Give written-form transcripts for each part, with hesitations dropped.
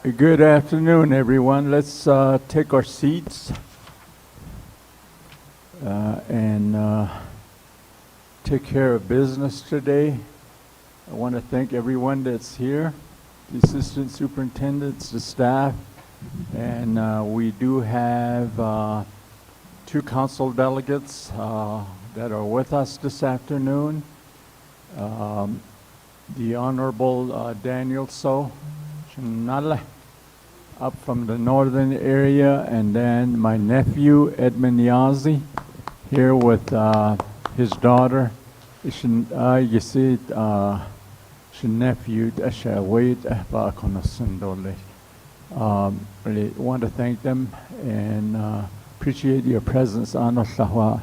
Good afternoon, everyone. Let's take our seats and take care of business today. I want to thank everyone that's here, the assistant superintendents, the staff, and we do have two council delegates that are with us this afternoon. The Honorable Daniel So Chinala, up from the northern area, and then my nephew Edmund Yazi here with his daughter. You see, nephew really want to thank them and appreciate your presence on Osawa.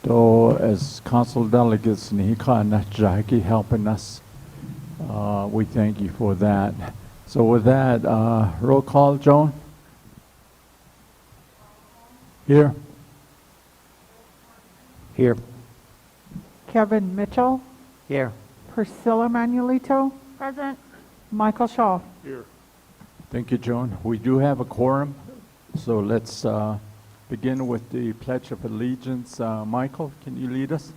Though as council delegates, helping us. We thank you for that. So with that, roll call, Joan? Here? Here. Kevin Mitchell, Here. Priscilla Manuelito, Present. Michael Shaw. Here. Thank you, Joan. We do have a quorum, so let's begin with the Pledge of Allegiance. Michael, can you lead us?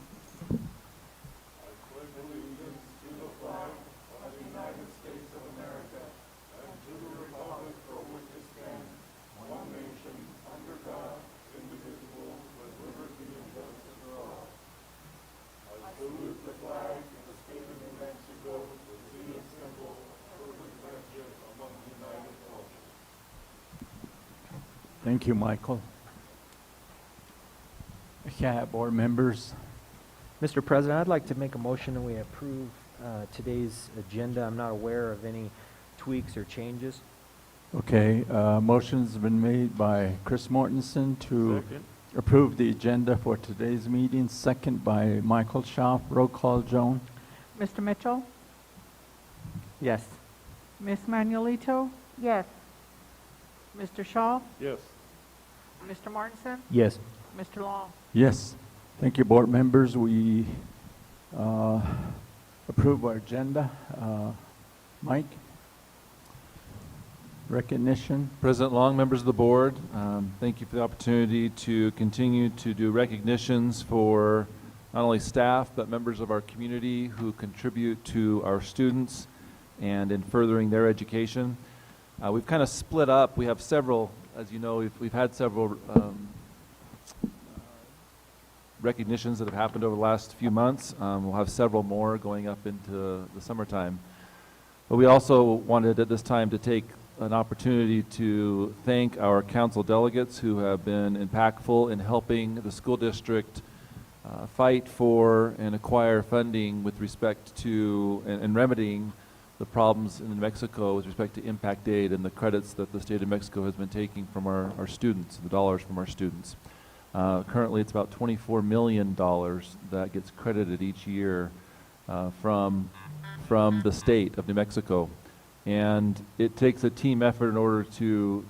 Thank you, Michael. Board members. Mr. President, I'd like to make a motion that we approve today's agenda. I'm not aware of any tweaks or changes. Okay, motion's been made by Chris Mortensen to approve the agenda for today's meeting. Second by Michael Schaaf. Roll call, Joan. Mr. Mitchell, Yes. Miss Manuelito, Yes. Mr. Shaw, Yes. Mr. Martinson, Yes. Mr. Law. Yes. Thank you, board members. We approve our agenda. Mike? Recognition. President Long, members of the board, thank you for the opportunity to continue to do recognitions for not only staff but members of our community who contribute to our students and in furthering their education. We've kind of split up. We have several, as you know, we've had several recognitions that have happened over the last few months. We'll have several more going up into the summertime. But we also wanted at this time to take an opportunity to thank our council delegates who have been impactful in helping the school district fight for and acquire funding with respect to and remedying the problems in New Mexico with respect to impact aid and the credits that the state of Mexico has been taking from our students, the dollars from our students. Currently it's about $24 million that gets credited each year from the state of New Mexico. And it takes a team effort in order to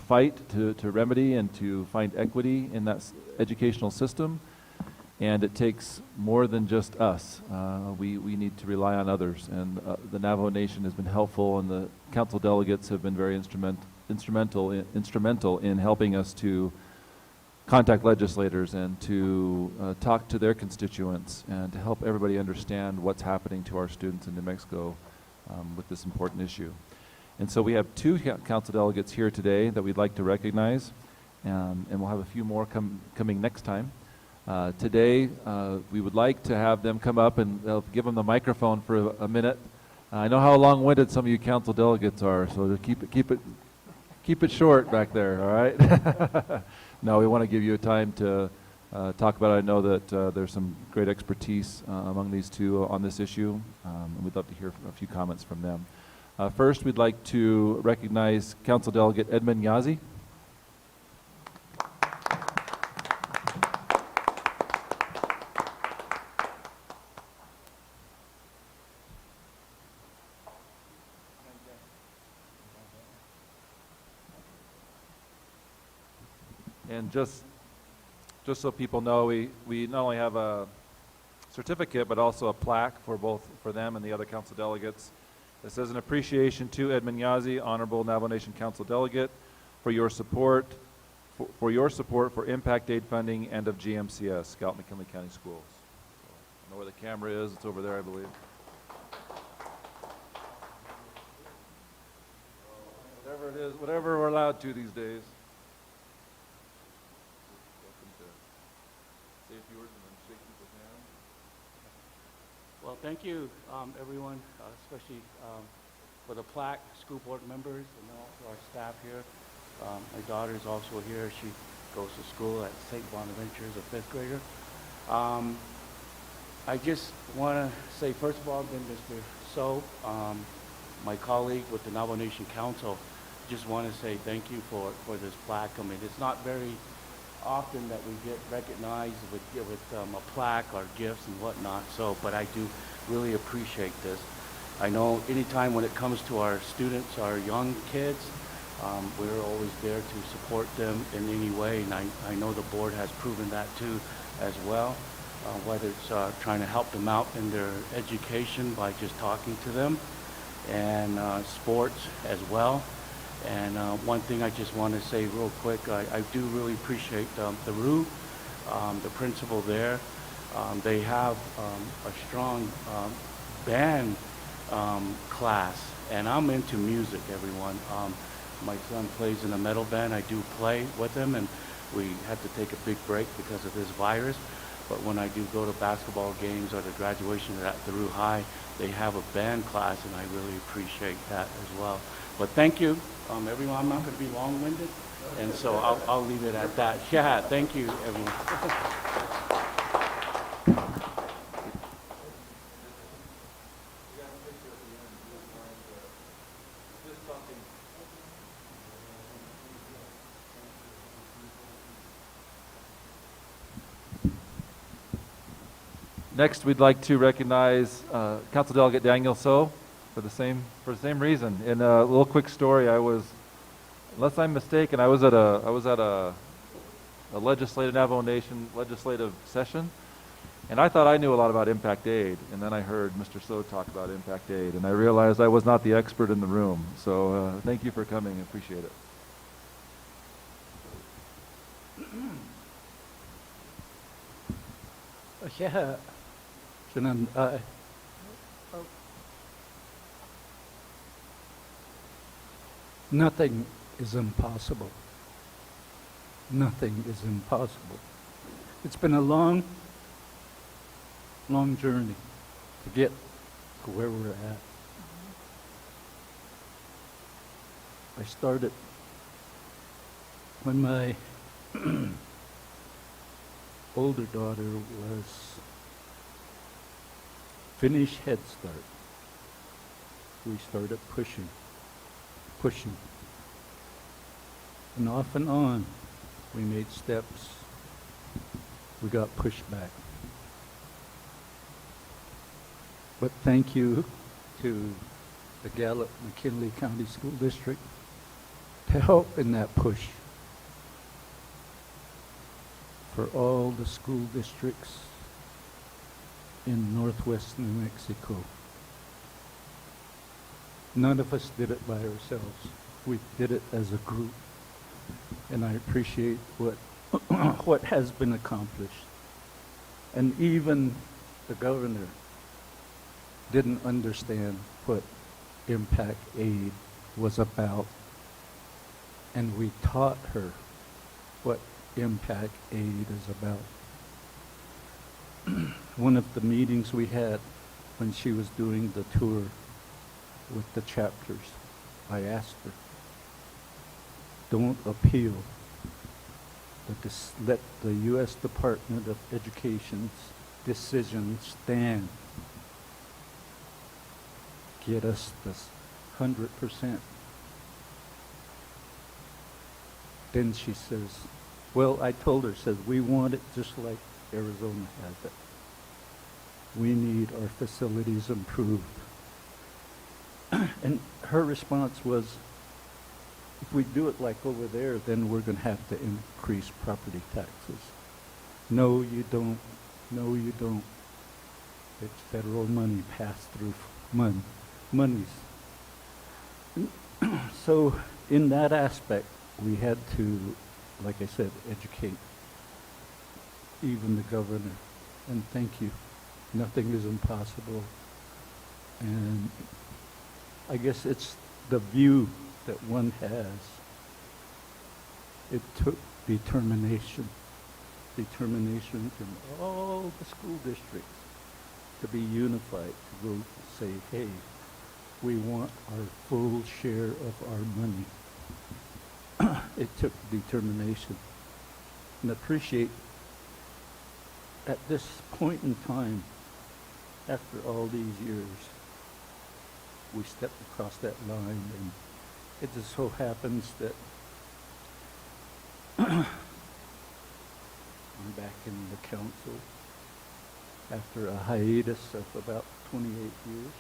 fight, to remedy, and to find equity in that educational system. And it takes more than just us. We need to rely on others. And the Navajo Nation has been helpful, and the council delegates have been very instrumental in helping us to contact legislators and to talk to their constituents and to help everybody understand what's happening to our students in New Mexico with this important issue. And so we have two council delegates here today that we'd like to recognize, and we'll have a few more coming next time. Today, we would like to have them come up and they'll give them the microphone for a minute. I know how long-winded some of you council delegates are, so to keep it short back there, all right? No, we want to give you a time to talk about it. I know that there's some great expertise among these two on this issue, and we'd love to hear a few comments from them. First, we'd like to recognize Council Delegate Edmund Yazi. And just so people know, we not only have a certificate but also a plaque for them and the other council delegates It says, an appreciation to Ed Minyazi, Honorable Navajo Nation Council Delegate, for your support for impact aid funding and of GMCS, Gallup McKinley County Schools. I know where the camera is. It's over there, I believe. Whatever it is, whatever we're allowed to these days. Welcome to say a few words and then shake people's hands. Well, thank you, everyone, especially for the plaque, school board members, and also our staff here. My daughter is also here. She goes to school at St. Bonaventure as a fifth grader. I just want to say, first of all, then Mr. So, my colleague with the Navajo Nation Council, just want to say thank you for this plaque. I mean, it's not very often that we get recognized with a plaque or gifts and whatnot, so, but I do really appreciate this. I know anytime when it comes to our students, our young kids, we're always there to support them in any way, and I know the board has proven that too as well, whether it's trying to help them out in their education by just talking to them, and sports as well. And one thing I just want to say real quick, I do really appreciate the RU, the principal there. They have a strong band class, and I'm into music, everyone. My son plays in a metal band. I do play with him, and we had to take a big break because of this virus. But when I do go to basketball games or the graduation at the RU High, they have a band class, and I really appreciate that as well. But thank you, everyone. I'm not going to be long-winded, and so I'll leave it at that. Yeah, thank you, everyone. Next, we'd like to recognize Council Delegate Daniel So for the same reason. In a little quick story, unless I'm mistaken, I was at a legislative Navajo Nation legislative session, and I thought I knew a lot about impact aid, and then I heard Mr. So talk about impact aid, and I realized I was not the expert in the room. So thank you for coming. I appreciate it. Yeah. Nothing is impossible. Nothing is impossible. It's been a long, long journey to get to where we're at. I started when my older daughter was finished Head Start. We started pushing. And off and on, we made steps. We got pushed back. But thank you to the Gallup McKinley County School District to help in that push. For all the school districts in northwest New Mexico. None of us did it by ourselves. We did it as a group. And I appreciate what has been accomplished. And even the governor didn't understand what impact aid was about. And we taught her what impact aid is about. One of the meetings we had when she was doing the tour with the chapters, I asked her, don't appeal, but let the U.S. Department of Education's decision stand. Get us this 100%. Then she says, well, I told her, says, we want it just like Arizona has it. We need our facilities improved. And her response was, if we do it like over there, then we're going to have to increase property taxes. No, you don't. No, you don't. It's federal money, pass-through money's So in that aspect, we had to, like I said, educate even the governor. And thank you. Nothing is impossible. And I guess it's the view that one has. It took determination from all the school districts to be unified, to go say, hey, we want our full share of our money. It took determination. And appreciate at this point in time, after all these years, we stepped across that line, and it just so happens that I'm back in the council after a hiatus of about 28 years.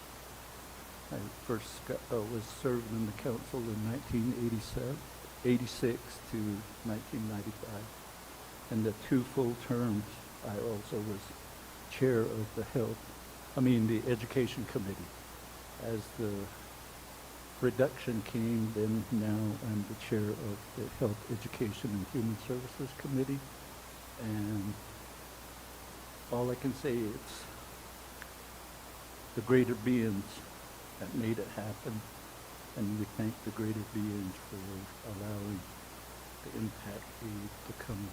I first was served in the council in 1986 to 1995. And the 2 full terms, I also was chair of the education committee. As the reduction came, then now I'm the chair of the Health, Education, and Human Services Committee. And all I can say is the greater beings that made it happen, and we thank the greater beings for allowing the impact aid to come,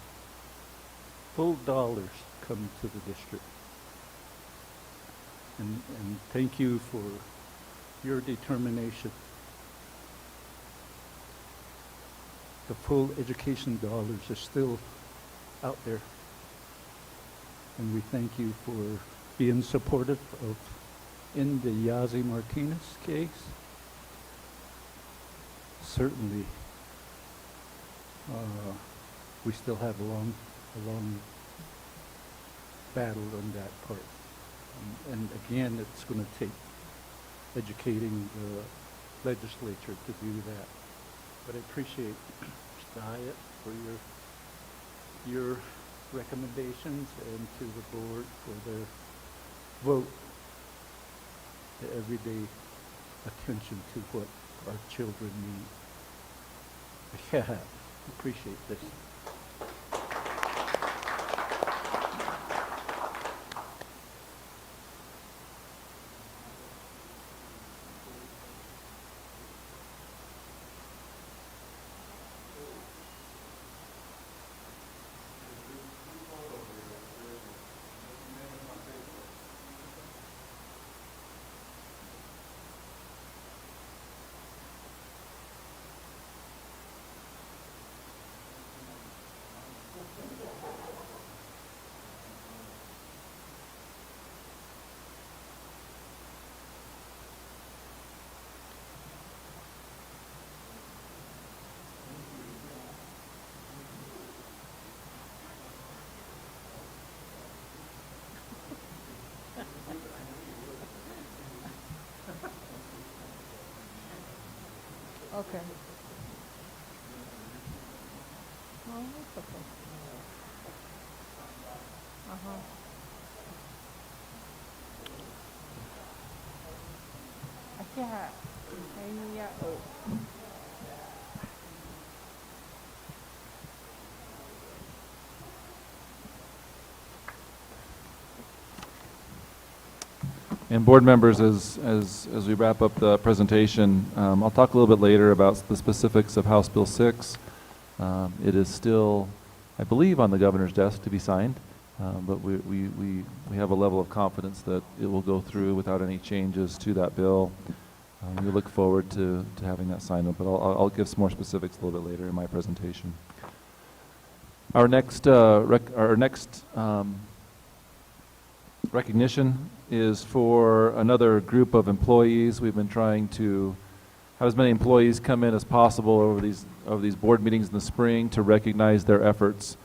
full dollars come to the district. And thank you for your determination. The full education dollars are still out there. And we thank you for being supportive of, in the Yazi Martinez case. Certainly, we still have a long battle on that part. And again, it's going to take educating the legislature to do that. But I appreciate Mr. Hyatt for your recommendations, and to the board for their vote, the everyday attention to what our children need. Yeah, appreciate this. Okay. Oh, that's okay. Uh-huh. Yeah. Yeah. Oh. And board members, as we wrap up the presentation, I'll talk a little bit later about the specifics of House Bill 6. It is still, I believe, on the governor's desk to be signed, but we have a level of confidence that it will go through without any changes to that bill. We look forward to having that signed up, but I'll give some more specifics a little bit later in my presentation. Our next recognition is for another group of employees. We've been trying to have as many employees come in as possible over these board meetings in the spring to recognize their efforts.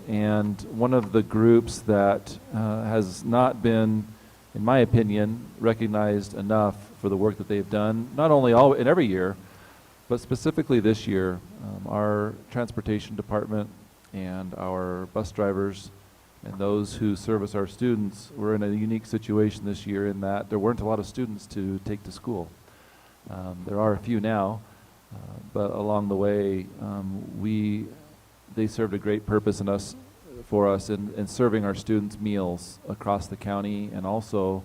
And one of the groups that has not been, in my opinion, recognized enough for the work that they've done, not only in every year, but specifically this year, our transportation department and our bus drivers and those who service our students were in a unique situation this year in that there weren't a lot of students to take to school. There are a few now, but along the way, they served a great purpose for us in serving our students meals across the county, and also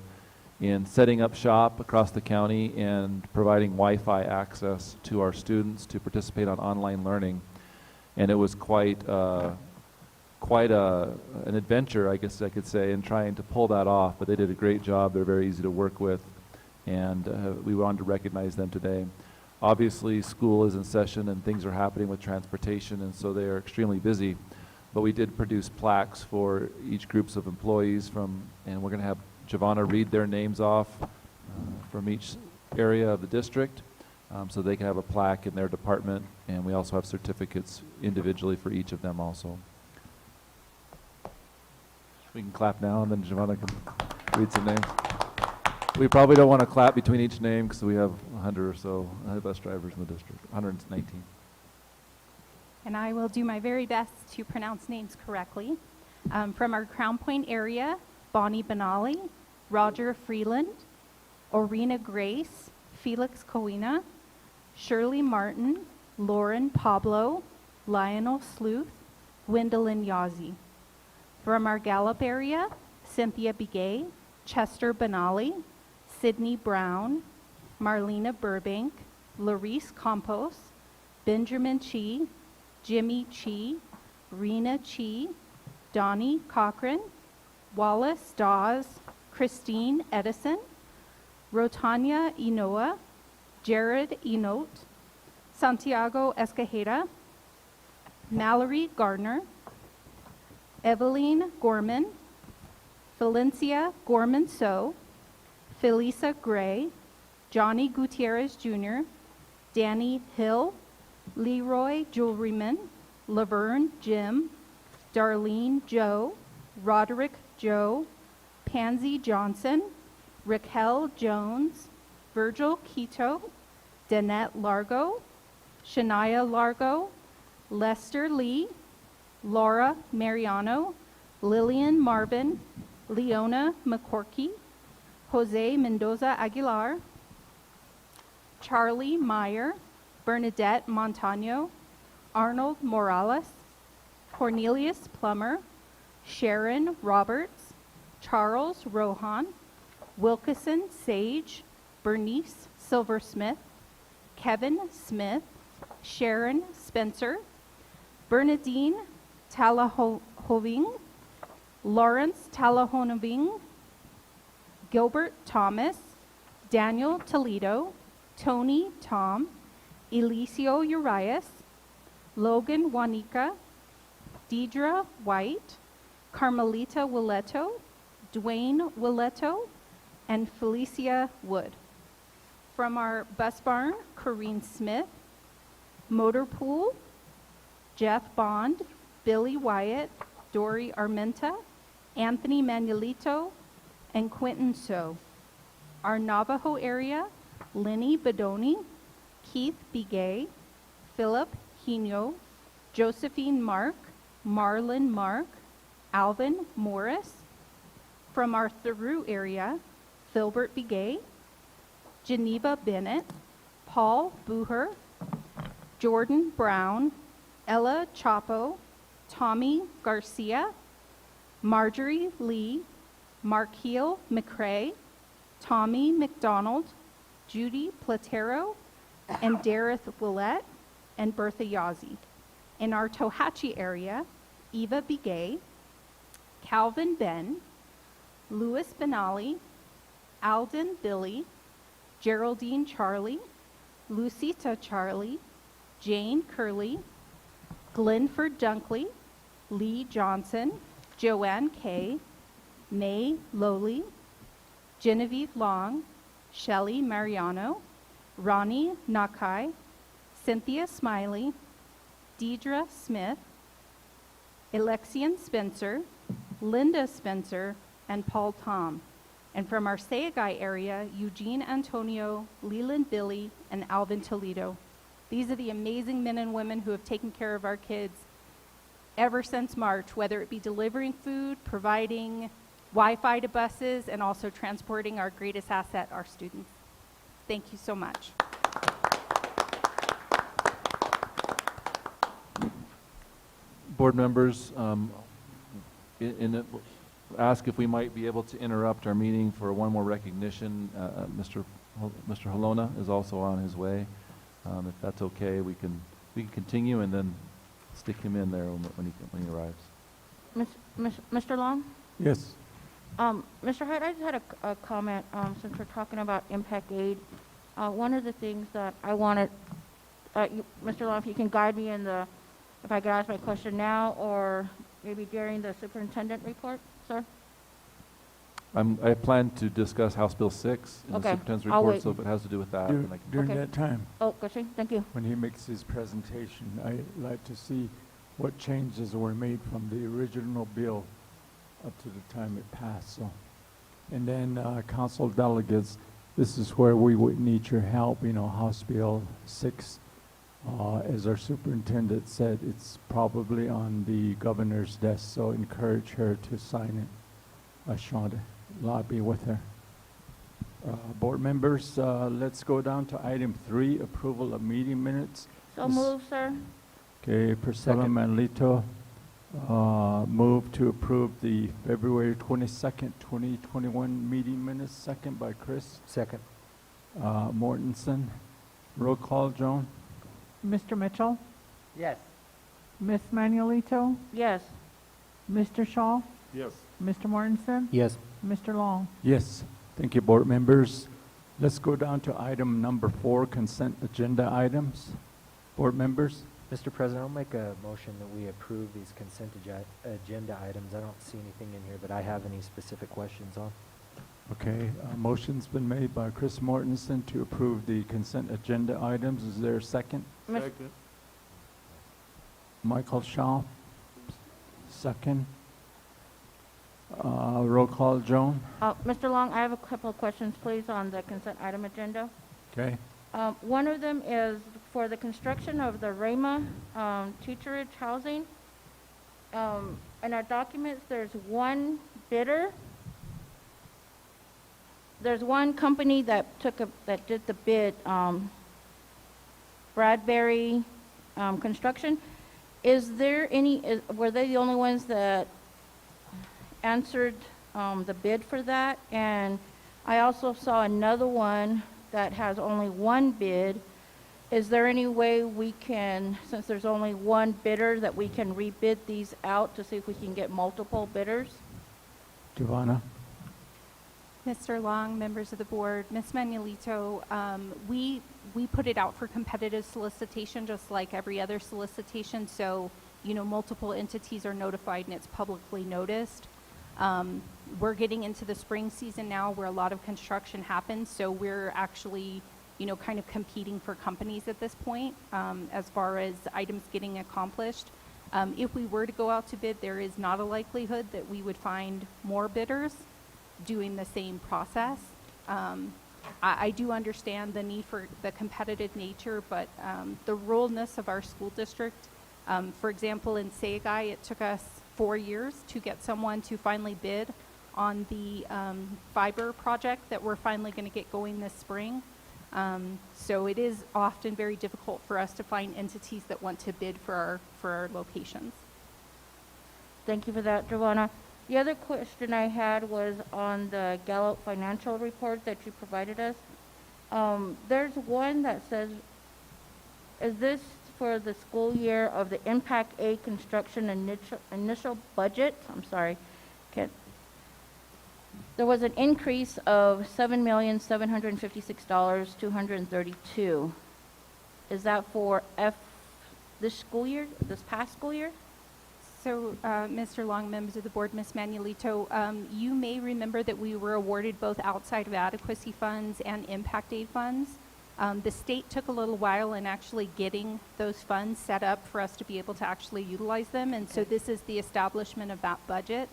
in setting up shop across the county and providing Wi-Fi access to our students to participate on online learning. And it was quite an adventure, I guess I could say, in trying to pull that off, but they did a great job. They're very easy to work with, and we wanted to recognize them today. Obviously, school is in session and things are happening with transportation, and so they are extremely busy. But we did produce plaques for each groups of employees and we're going to have Giovanna read their names off from each area of the district, so they can have a plaque in their department, and we also have certificates individually for each of them also. We can clap now, and then Giovanna can read some names. We probably don't want to clap between each name because we have 100 or so bus drivers in the district, 119. And I will do my very best to pronounce names correctly. From our Crown Point area, Bonnie Benali, Roger Freeland, Orina Grace, Felix Coina, Shirley Martin, Lauren Pablo, Lionel Sleuth, Gwendolyn Yazzie. From our Gallup area, Cynthia Begay, Chester Benali, Sydney Brown, Marlena Burbank, Larice Campos, Benjamin Chi, Jimmy Chi, Rena Chi, Donnie Cochran, Wallace Dawes, Christine Edison, Rotania Inoa, Jared Enote, Santiago Escajeda, Mallory Gardner, Eveline Gorman, Valencia Gorman-So, Felisa Gray, Johnny Gutierrez Jr., Danny Hill, Leroy Jewelryman, Laverne Jim, Darlene Joe, Roderick Joe, Pansy Johnson, Raquel Jones, Virgil Quito, Danette Largo, Shania Largo, Lester Lee, Laura Mariano, Lillian Marvin, Leona McCorkey, Jose Mendoza Aguilar, Charlie Meyer, Bernadette Montano, Arnold Morales, Cornelius Plummer, Sharon Roberts, Charles Rohan, Wilkeson Sage, Bernice Silversmith, Kevin Smith, Sharon Spencer, Bernadine Talahoving, Lawrence Talahoving, Gilbert Thomas, Daniel Toledo, Tony Tom, Eliseo Urias, Logan Juanica, Deidre White, Carmelita Willetto, Dwayne Willetto, and Felicia Wood. From our bus barn, Corrine Smith, Motor Pool, Jeff Bond, Billy Wyatt, Dory Armenta, Anthony Manuelito, and Quentin So. Our Navajo area, Lenny Bedoni, Keith Begay, Philip Hino, Josephine Mark, Marlon Mark, Alvin Morris. From our Theroux area, Filbert Begay, Geneva Bennett, Paul Booher, Jordan Brown, Ella Chapo, Tommy Garcia, Marjorie Lee, Markeel McCrae, Tommy McDonald, Judy Platero, and Dareth Willette, and Bertha Yazzie. In our Tohatchee area, Eva Begay, Calvin Ben, Louis Benali, Alden Billy, Geraldine Charlie, Lucita Charlie, Jane Curley, Glenford Dunkley, Lee Johnson, Joanne Kay, May Lowley, Genevieve Long, Shelley Mariano, Ronnie Nakai, Cynthia Smiley, Deidre Smith, Alexian Spencer, Linda Spencer, and Paul Tom. And from our Sayagai area, Eugene Antonio, Leland Billy, and Alvin Toledo. These are the amazing men and women who have taken care of our kids ever since March, whether it be delivering food, providing Wi-Fi to buses, and also transporting our greatest asset, our students. Thank you so much. board members, ask if we might be able to interrupt our meeting for one more recognition. Mr. Halona is also on his way. If that's okay, we can continue and then stick him in there when he arrives. Mr. Long? Yes. Mr. Hyde, I just had a comment, since we're talking about impact aid. One of the things that I wanted, Mr. Long, if you can guide me if I could ask my question now or maybe during the superintendent report, sir? I plan to discuss House Bill 6 in the Okay, superintendent's I'll report, wait. so if it has to do with that, then I can. During Okay. that time, Oh, gotcha, thank you. when he makes his presentation, I'd like to see what changes were made from the original bill up to the time it passed, so. And then, council delegates, this is where we would need your help, House Bill 6. As our superintendent said, it's probably on the governor's desk, so encourage her to sign it. Shonda, lobby with her. Board members, let's go down to item 3, approval of meeting minutes. So Yes. move, sir. Okay, Priscilla Second. Manlito, move to approve the February 22nd, 2021 meeting minutes, second by Chris. Second. Mortensen, roll call, Joan? Mr. Mitchell? Yes. Miss Manuelito? Yes. Mr. Shaw? Yes. Mr. Mortensen? Yes. Mr. Long? Yes, thank you, board members. Let's go down to item number 4, consent agenda items. Board members? Mr. President, I'll make a motion that we approve these consent agenda items. I don't see anything in here that I have any specific questions on. Okay, motion's been made by Chris Mortensen to approve the consent agenda items. Is there a second? Mis- Michael Shaw, second. Roll call, Joan? Mr. Long, I have a couple of questions, please, on the consent item agenda. Okay. One of them is for the construction of the Rama teacherage housing. In our documents, there's one bidder. There's one company that did the bid, Bradbury Construction. Were they the only ones that answered the bid for that? And I also saw another one that has only one bid. Is there any way we can, since there's only one bidder, that we can rebid these out to see if we can get multiple bidders? Giovanna? Mr. Long, members of the board, Ms. Manuelito, we put it out for competitive solicitation just like every other solicitation, so multiple entities are notified and it's publicly noticed. We're getting into the spring season now where a lot of construction happens, so we're actually kind of competing for companies at this point as far as items getting accomplished. If we were to go out to bid, there is not a likelihood that we would find more bidders doing the same process. I do understand the need for the competitive nature, but the ruralness of our school district, for example, in Sayagay, it took us 4 years to get someone to finally bid on the fiber project that we're finally going to get going this spring. So it is often very difficult for us to find entities that want to bid for our locations. Thank you for that, Giovanna. The other question I had was on the Gallup financial report that you provided us. There's one that says, is this for the school year of the Impact Aid construction initial budget? I'm sorry. There was an increase of $7,756,232. Is that for this school year, this past school year? So, Mr. Long, members of the board, Ms. Manuelito, you may remember that we were awarded both outside of adequacy funds and impact aid funds. The state took a little while in actually getting those funds set up for us to be able to actually utilize them, and so this is the establishment of that budget.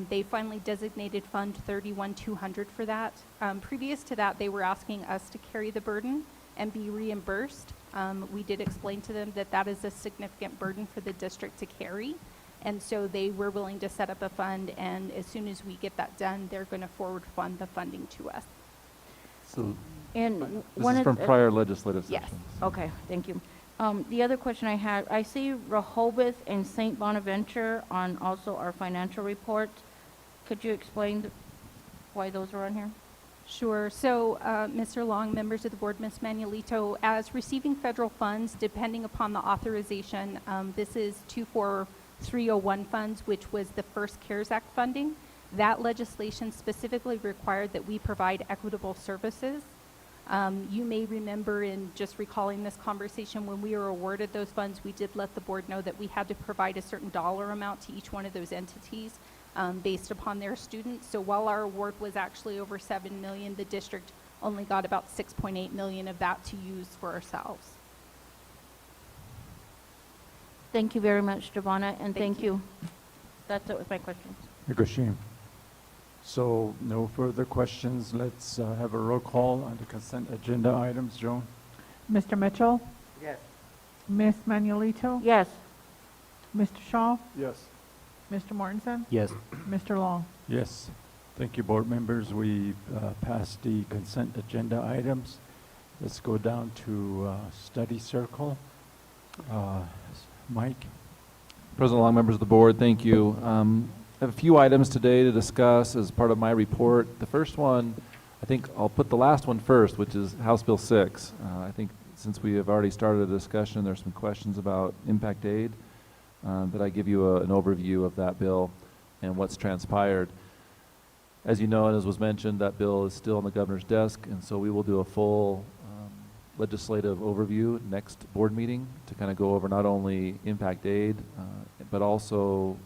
They finally designated Fund 31-200 for that. Previous to that, they were asking us to carry the burden and be reimbursed. We did explain to them that that is a significant burden for the district to carry, and so they were willing to set up a fund, and as soon as we get that done, they're going to forward fund the funding to us. So And this one is of from the- prior legislative Yes. sessions. Okay, thank you. The other question I had, I see Rehoboth and St. Bonaventure on also our financial report. Could you explain why those are on here? Sure. So, Mr. Long, members of the board, Ms. Manuelito, as receiving federal funds, depending upon the authorization, this is 24301 funds, which was the first CARES Act funding. That legislation specifically required that we provide equitable services. You may remember in just recalling this conversation, when we were awarded those funds, we did let the board know that we had to provide a certain dollar amount to each one of those entities based upon their students. So while our award was actually over $7 million, the district only got about $6.8 million of that to use for ourselves. Thank you very much, Giovanna, and Thank thank you. That's it with my questions. Higashim. So no further questions. Let's have a roll call on the consent agenda items. Joan? Mr. Mitchell? Yes. Ms. Manuelito? Yes. Mr. Shaw? Yes. Mr. Mortensen? Yes. Mr. Long? Yes. Thank you, board members. We passed the consent agenda items. Let's go down to study circle. Mike? President Long, members of the board, thank you. I have a few items today to discuss as part of my report. The first one, I think I'll put the last one first, which is House Bill 6. I think since we have already started a discussion, there's some questions about impact aid, that I give you an overview of that bill and what's transpired. As you know, and as was mentioned, that bill is still on the governor's desk, and so we will do a full legislative overview next board meeting to kind of go over not only impact aid, but also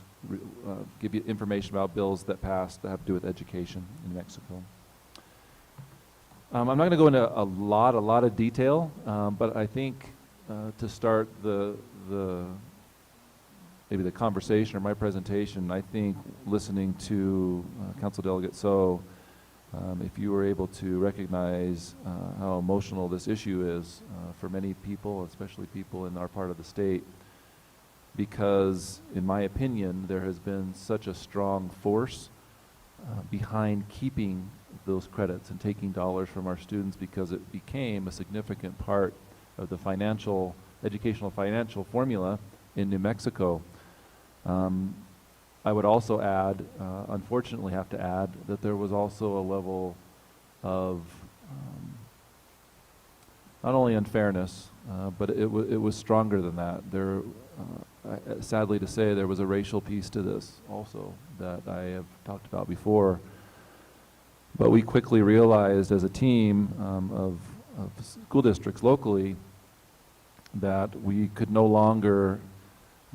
give you information about bills that passed that have to do with education in New Mexico. I'm not going to go into a lot of detail, but I think to start maybe the conversation or my presentation, I think listening to Council Delegate So, if you were able to recognize how emotional this issue is for many people, especially people in our part of the state, because in my opinion there has been such a strong force behind keeping those credits and taking dollars from our students, because it became a significant part of the educational financial formula in New Mexico. I would also add, unfortunately have to add, that there was also a level of not only unfairness, but it was stronger than that. Sadly to say, there was a racial piece to this also that I have talked about before. But we quickly realized as a team of school districts locally that we could no longer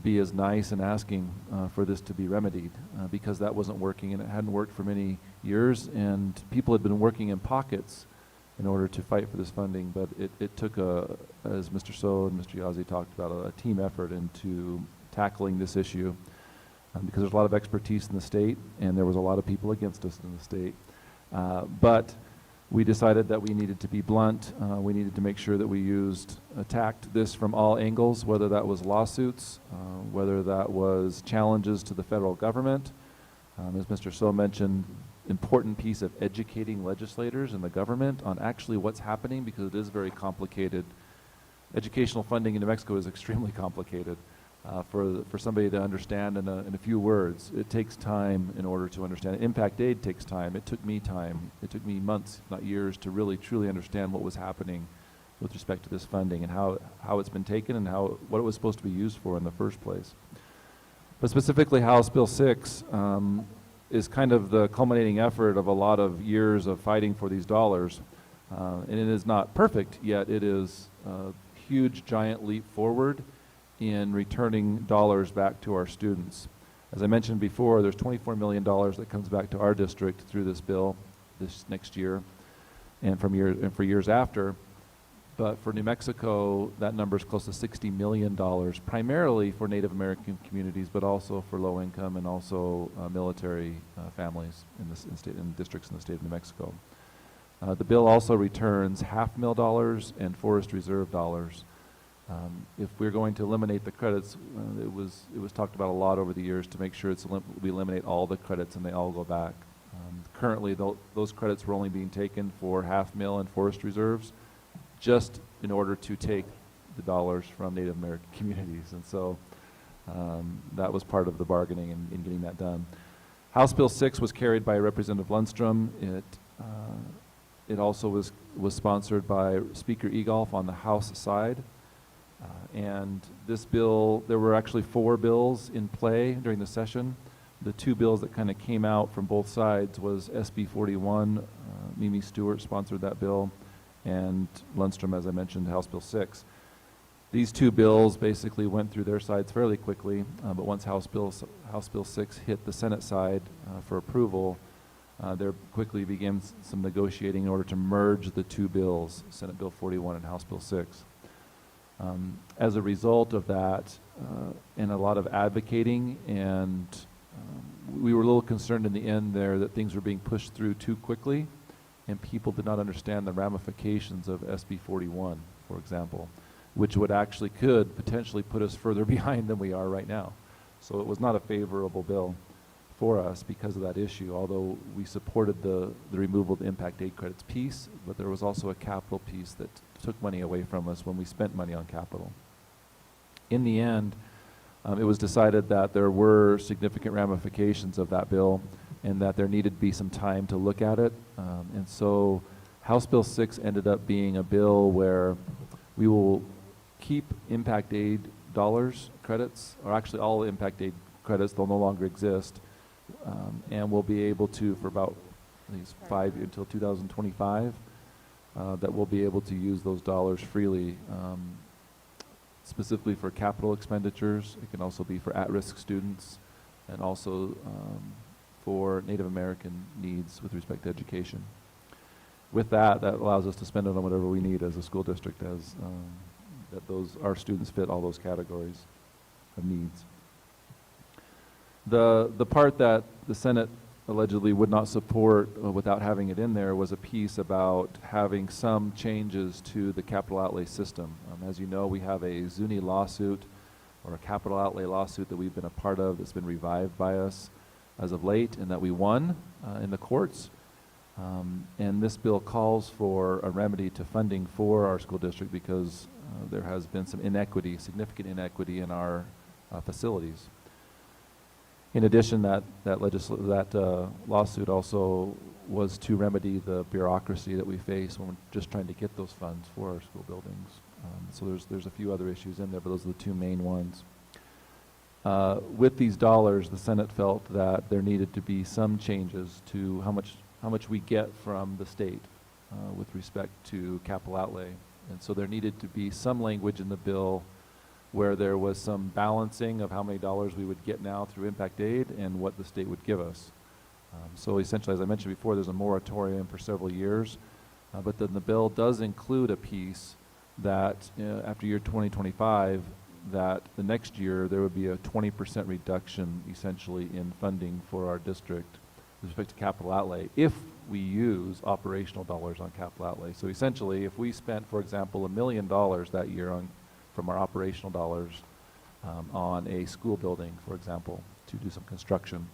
be as nice in asking for this to be remedied because that wasn't working, and it hadn't worked for many years, and people had been working in pockets in order to fight for this funding. But it took as Mr. So and Mr. Yazzie talked about, a team effort into tackling this issue because there's a lot of expertise in the state, and there was a lot of people against us in the state. But we decided that we needed to be blunt. We needed to make sure that we attacked this from all angles, whether that was lawsuits, whether that was challenges to the federal government. As Mr. So mentioned, important piece of educating legislators and the government on actually what's happening, because it is very complicated. Educational funding in New Mexico is extremely complicated. For somebody to understand in a few words, it takes time in order to understand. Impact aid takes time. It took me time. It took me months, if not years, to really truly understand what was happening with respect to this funding and how it's been taken and what it was supposed to be used for in the first place. But specifically, House Bill 6 is kind of the culminating effort of a lot of years of fighting for these dollars. And it is not perfect, yet it is a huge, giant leap forward in returning dollars back to our students. As I mentioned before, there's $24 million that comes back to our district through this bill this next year and for years after. But for New Mexico, that number is close to $60 million, primarily for Native American communities, but also for low income and also military families in districts in the state of New Mexico. The bill also returns $500,000 and forest reserve dollars. If we're going to eliminate the credits, it was talked about a lot over the years to make sure we eliminate all the credits and they all go back. Currently, those credits were only being taken for $500,000 and forest reserves, just in order to take the dollars from Native American communities. And so that was part of the bargaining in getting that done. House Bill 6 was carried by Representative Lundstrom. It also was sponsored by Speaker Egolf on the House side. And this bill, there were actually 4 bills in play during the session. The 2 bills that kind of came out from both sides was SB 41. Mimi Stewart sponsored that bill, and Lundstrom, as I mentioned, House Bill 6. These 2 bills basically went through their sides fairly quickly, but once House Bill 6 hit the Senate side for approval, there quickly began some negotiating in order to merge the 2 bills, Senate Bill 41 and House Bill 6. As a result of that, and a lot of advocating, and we were a little concerned in the end there that things were being pushed through too quickly, and people did not understand the ramifications of SB 41, for example, which could potentially put us further behind than we are right now. So it was not a favorable bill for us because of that issue, although we supported the removal of the impact aid credits piece, but there was also a capital piece that took money away from us when we spent money on capital. In the end, it was decided that there were significant ramifications of that bill and that there needed to be some time to look at it. And so House Bill 6 ended up being a bill where we will keep impact aid dollars, credits, or actually all impact aid credits, they'll no longer exist, and we'll be able to, for about at least 5 until 2025, that we'll be able to use those dollars freely, specifically for capital expenditures. It can also be for at-risk students, and also for Native American needs with respect to education. With that allows us to spend it on whatever we need as a school district, as our students fit all those categories of needs. The part that the Senate allegedly would not support without having it in there was a piece about having some changes to the capital outlay system. As you know, we have a Zuni lawsuit, or a capital outlay lawsuit, that we've been a part of that's been revived by us as of late, and that we won in the courts. And this bill calls for a remedy to funding for our school district because there has been some inequity, significant inequity in our facilities. In addition, that lawsuit also was to remedy the bureaucracy that we face when we're just trying to get those funds for our school buildings. So there's a few other issues in there, but those are the 2 main ones. With these dollars, the Senate felt that there needed to be some changes to how much we get from the state with respect to capital outlay. And so there needed to be some language in the bill where there was some balancing of how many dollars we would get now through impact aid and what the state would give us. So essentially, as I mentioned before, there's a moratorium for several years, but then the bill does include a piece that after year 2025, that the next year there would be a 20% reduction essentially in funding for our district with respect to capital outlay if we use operational dollars on capital outlay. So essentially, if we spent, for example, $1 million that year from our operational dollars on a school building, for example, to do some construction,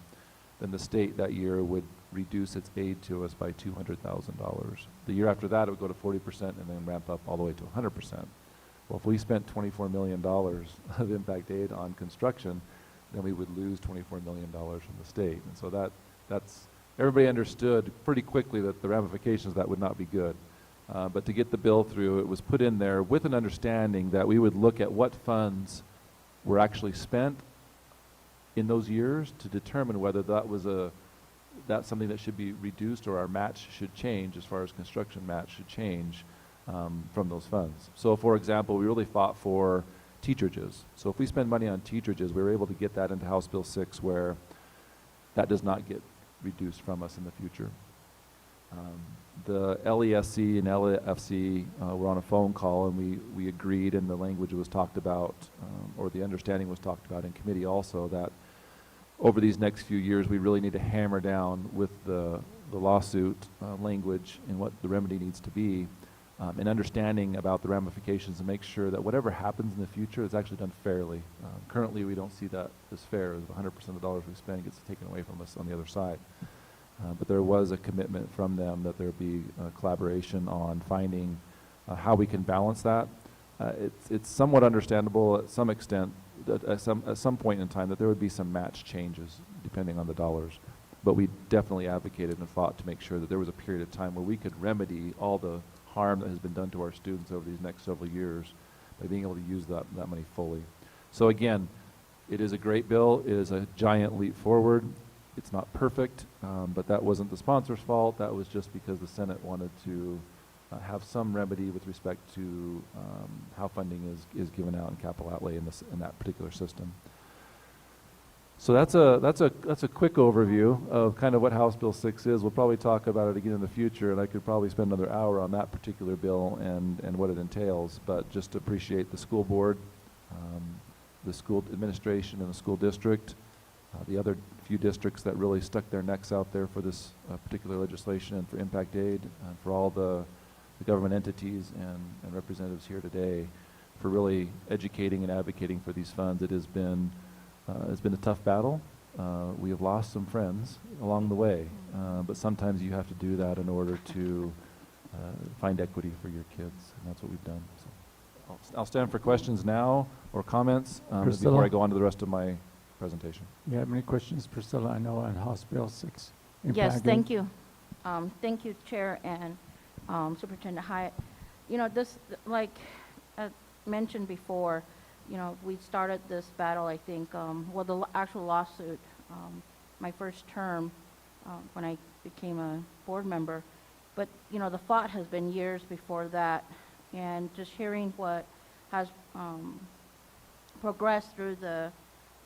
then the state that year would reduce its aid to us by $200,000. The year after that, it would go to 40% and then ramp up all the way to 100%. Well, if we spent $24 million of impact aid on construction, then we would lose $24 million from the state. And so that's everybody understood pretty quickly that the ramifications of that would not be good. But to get the bill through, it was put in there with an understanding that we would look at what funds were actually spent in those years to determine whether that's something that should be reduced or our match should change, as far as construction match should change from those funds. So for example, we really fought for teacherages. So if we spend money on teacherages, we were able to get that into House Bill 6 where that does not get reduced from us in the future. The LESC and LFC were on a phone call, and we agreed, and the language was talked about, or the understanding was talked about in committee also, that over these next few years we really need to hammer down with the lawsuit language and what the remedy needs to be, and understanding about the ramifications, and make sure that whatever happens in the future is actually done fairly. Currently we don't see that as fair, as 100% of the dollars we spend gets taken away from us on the other side. But there was a commitment from them that there would be collaboration on finding how we can balance that. It's somewhat understandable at some extent, that at some point in time, that there would be some match changes depending on the dollars. But we definitely advocated and fought to make sure that there was a period of time where we could remedy all the harm that has been done to our students over these next several years by being able to use that money fully. So again, it is a great bill. It is a giant leap forward. It's not perfect, but that wasn't the sponsor's fault. That was just because the Senate wanted to have some remedy with respect to how funding is given out in capital outlay in that particular system. So that's a quick overview of kind of what House Bill 6 is. We'll probably talk about it again in the future, and I could probably spend another hour on that particular bill and what it entails. But just to appreciate the school board, the school administration, and the school district, the other few districts that really stuck their necks out there for this particular legislation and for impact aid, and for all the government entities and representatives here today for really educating and advocating for these funds. It's been a tough battle. We have lost some friends along the way, but sometimes you have to do that in order to find equity for your kids, and that's what we've done. So I'll stand for questions now or comments before I go on to the rest of my presentation. You have any questions, Priscilla? I know on House Bill 6. Yes, thank you. Thank you, Chair and Superintendent Hyatt. You know, this, like I mentioned before, you know, we started this battle, I think, well, the actual lawsuit, my first term when I became a board member. But, you know, the fight has been years before that. And just hearing what has progressed through the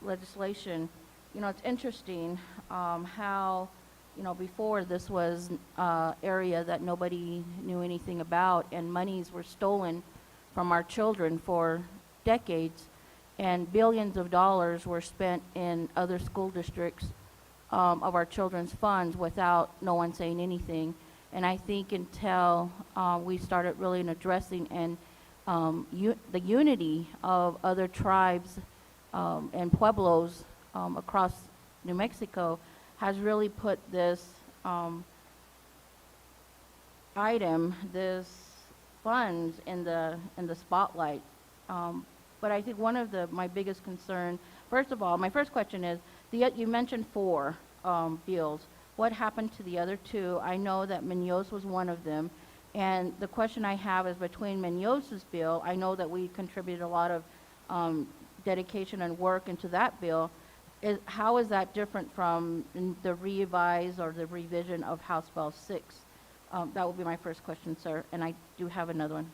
legislation, you know, it's interesting how, you know, before this was area that nobody knew anything about, and monies were stolen from our children for decades, and billions of dollars were spent in other school districts of our children's funds without no one saying anything. And I think until we started really addressing and the unity of other tribes and pueblos across New Mexico has really put this this funds in the spotlight. But I think one of my biggest concern, first of all, my first question is, you mentioned 4 bills. What happened to the other 2? I know that Munoz was one of them. And the question I have is, between Munoz's bill, I know that we contributed a lot of dedication and work into that bill. How is that different from the revise or the revision of House Bill 6? That would be my first question, sir. And I do have another one.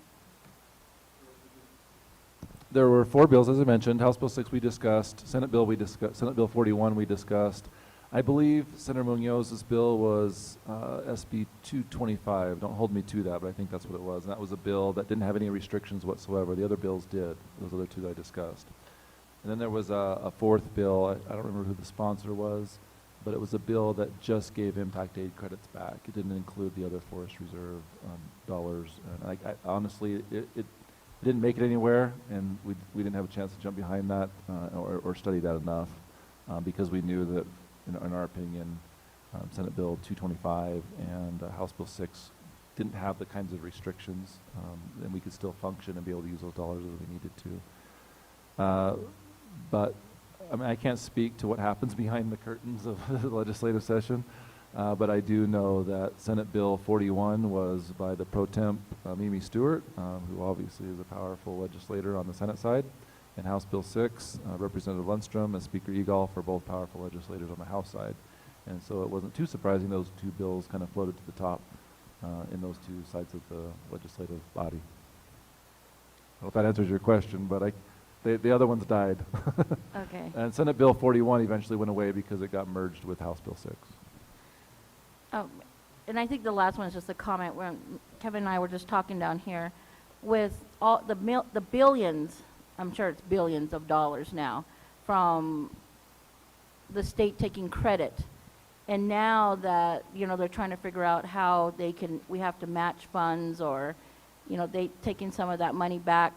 There were 4 bills, as I mentioned. House Bill 6 we discussed. Senate Bill we discussed. Senate Bill 41 we discussed. I believe Senator Munoz's bill was SB 225. Don't hold me to that, but I think that's what it was. And that was a bill that didn't have any restrictions whatsoever. The other bills did. Those other 2 that I discussed. And then there was a 4th bill. I don't remember who the sponsor was, but it was a bill that just gave impact aid credits back. It didn't include the other Forest Reserve dollars. And I honestly, it didn't make it anywhere, and we didn't have a chance to jump behind that or study that enough because we knew that, in our opinion, Senate Bill 225 and House Bill 6 didn't have the kinds of restrictions, and we could still function and be able to use those dollars as we needed to. But I mean, I can't speak to what happens behind the curtains of the legislative session, but I do know that Senate Bill 41 was by the pro temp Mimi Stewart, who obviously is a powerful legislator on the Senate side, and House Bill 6, Representative Lundstrom and Speaker Egolf are both powerful legislators on the House side. And so it wasn't too surprising those 2 bills kind of floated to the top in those 2 sides of the legislative body. I hope that answers your question, but the other ones died. Okay. And Senate Bill 41 eventually went away because it got merged with House Bill 6. And I think the last one is just a comment when Kevin and I were just talking down here with all the billions, I'm sure it's billions of dollars now, from the state taking credit. And now that, they're trying to figure out how we have to match funds, or, they taking some of that money back,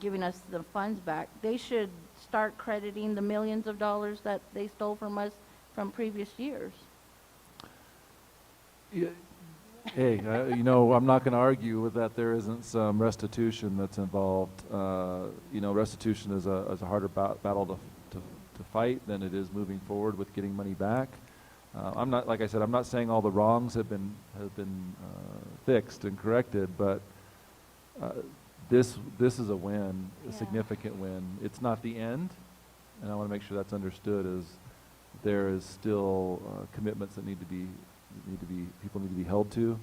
giving us the funds back, they should start crediting the millions of dollars that they stole from us from previous years. Yeah, Hey, you know, I'm not going to argue with that. There isn't some restitution that's involved. You know, restitution is a harder battle to fight than it is moving forward with getting money back. I'm not, like I said, I'm not saying all the wrongs have been fixed and corrected, but this is a win, a Yeah. significant win. It's not the end, and I want to make sure that's understood. Is there is still commitments that people need to be held to.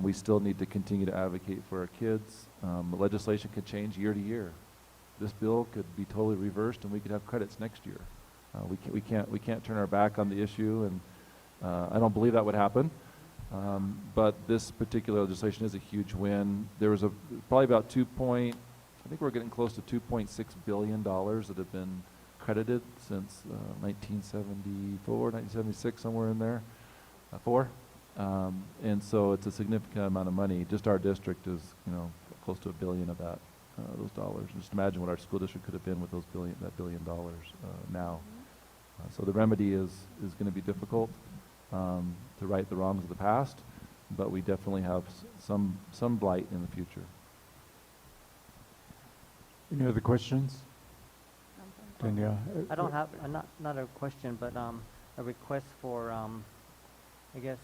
We still need to continue to advocate for our kids. The legislation could change year to year. This bill could be totally reversed, and we could have credits next year. We can't turn our back on the issue, and I don't believe that would happen. But this particular legislation is a huge win. There was probably about I think we're getting close to $2.6 billion that have been credited since 1974, 1976, somewhere in there. And so it's a significant amount of money. Just our district is, you know, close to $1 billion of that, those dollars. Just imagine what our school district could have been with that $1 billion now. So the remedy is going to be difficult to right the wrongs of the past, but we definitely have some blight in the future. Any other questions? Danielle? I don't have, not a question, but a request for, I guess,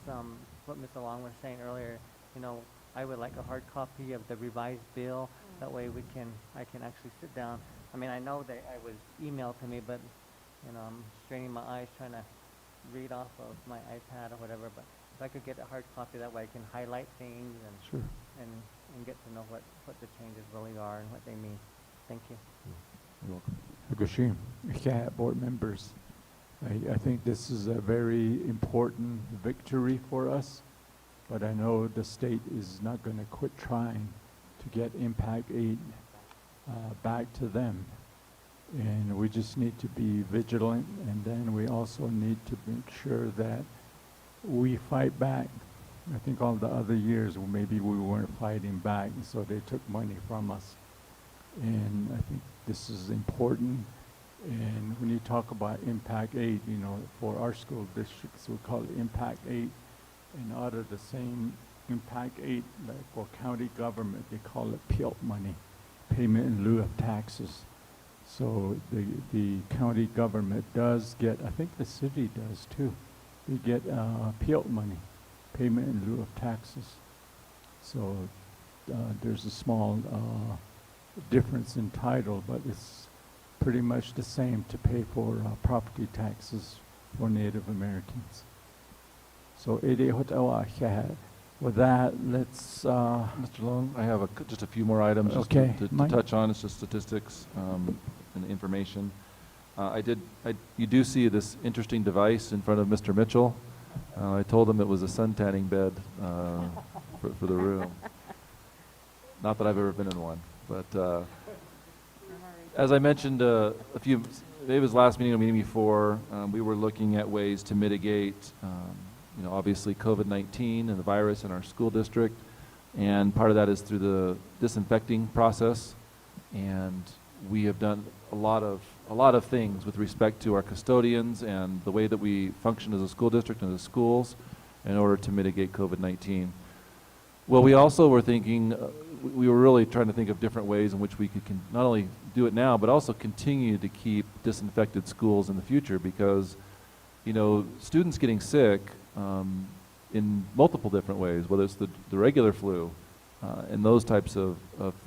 what Mr. Long was saying earlier. You know, I would like a hard copy of the revised bill. That way I can actually sit down. I mean, I know that it was emailed to me, but, you know, I'm straining my eyes trying to read off of my iPad or whatever. But if I could get a hard copy, that way I can highlight things Sure. and get to know what the changes really are and what they mean. Thank you. You're welcome. Agushim, yeah, board members. I think this is a very important victory for us, but I know the state is not going to quit trying to get impact aid back to them. And we just need to be vigilant, and then we also need to make sure that we fight back. I think all the other years, maybe we weren't fighting back, so they took money from us. And I think this is important. And when you talk about impact aid, you know, for our school districts, we call it impact aid. And out of the same impact aid, like for county government, they call it PILT money, payment in lieu of taxes. So the county government does get, I think the city does too, they get PILT money, payment in lieu of taxes. So there's a small difference in title, but it's pretty much the same to pay for property taxes for Native Americans. So with that, let's Mr. Long, I have just a few more items just Okay, to Mike. touch on. It's just statistics and information. You do see this interesting device in front of Mr. Mitchell. I told him it was a sun tanning bed for the room. Not that I've ever been in one, but as I mentioned maybe it was last meeting or meeting before, we were looking at ways to mitigate you know, obviously COVID-19 and the virus in our school district, and part of that is through the disinfecting process. And we have done a lot of things with respect to our custodians and the way that we function as a school district and as schools in order to mitigate COVID-19. Well, we also were thinking, we were really trying to think of different ways in which we could not only do it now, but also continue to keep disinfected schools in the future, because, you know, students getting sick in multiple different ways, whether it's the regular flu and those types of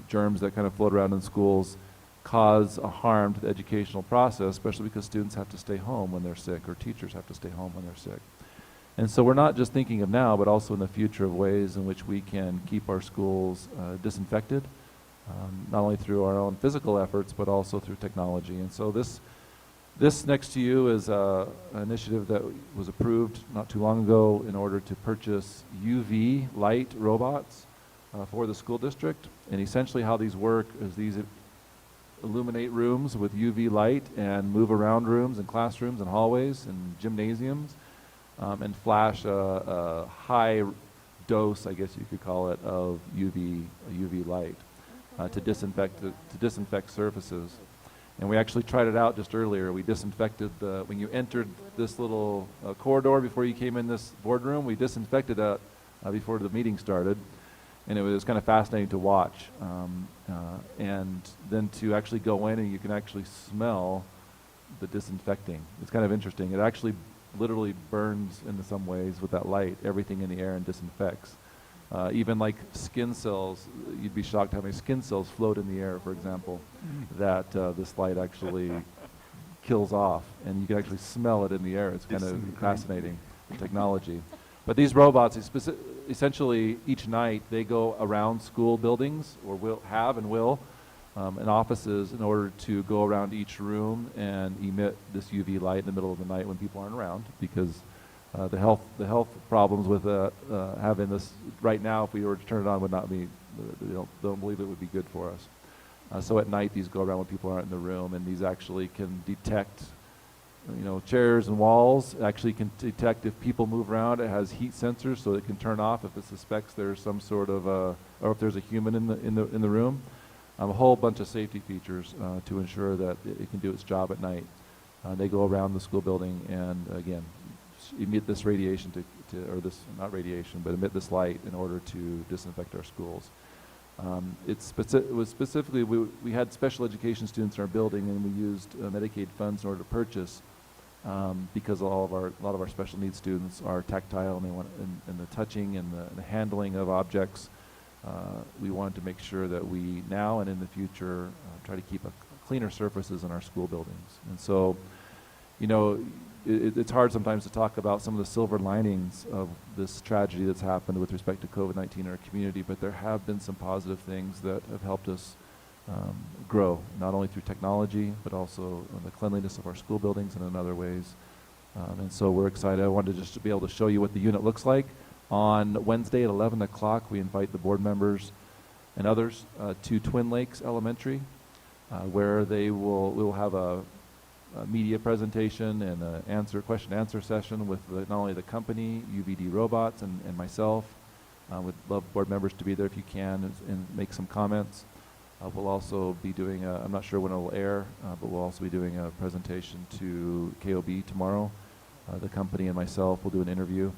germs that kind of float around in schools, cause a harm to the educational process, especially because students have to stay home when they're sick, or teachers have to stay home when they're sick. And so we're not just thinking of now, but also in the future of ways in which we can keep our schools disinfected, not only through our own physical efforts, but also through technology. And so this next to you is an initiative that was approved not too long ago in order to purchase UV light robots for the school district. And essentially how these work is these illuminate rooms with UV light and move around rooms and classrooms and hallways and gymnasiums, and flash a high dose, I guess you could call it, of UV light to disinfect surfaces. And we actually tried it out just earlier. We disinfected when you entered this little corridor before you came in this boardroom, we disinfected a before the meeting started, and it was kind of fascinating to watch. And then to actually go in and you can actually smell the disinfecting. It's kind of interesting. It actually literally burns in some ways with that light, everything in the air, and disinfects. Even like skin cells, you'd be shocked how many skin cells float in the air, for example, that this light actually kills off, and you can actually smell it in the air. It's kind of fascinating, the technology. But these robots, essentially each night they go around school buildings, or will, and offices, in order to go around each room and emit this UV light in the middle of the night when people aren't around, because the health problems with having this right now, if we were to turn it on, would not be, don't believe it would be good for us. So at night these go around when people aren't in the room, and these actually can detect, chairs and walls, actually can detect if people move around. It has heat sensors, so it can turn off if it suspects there's some sort of or if there's a human in the room. A whole bunch of safety features to ensure that it can do its job at night. They go around the school building and again emit this radiation emit this light in order to disinfect our schools. It was specifically, we had special education students in our building, and we used Medicaid funds in order to purchase, because a lot of our special needs students are tactile, and they want and the touching and the handling of objects. We wanted to make sure that we now and in the future try to keep cleaner surfaces in our school buildings. And so, it's hard sometimes to talk about some of the silver linings of this tragedy that's happened with respect to COVID-19 in our community, but there have been some positive things that have helped us grow, not only through technology, but also the cleanliness of our school buildings and in other ways. And so we're excited. I wanted just to be able to show you what the unit looks like. On Wednesday at 11 o'clock, we invite the board members and others to Twin Lakes Elementary, where we will have a media presentation and a question-answer session with not only the company, UVD Robots, and myself. Would love board members to be there if you can and make some comments. We'll also be doing I'm not sure when it will air, but we'll also be doing a presentation to KOB tomorrow. The company and myself will do an interview.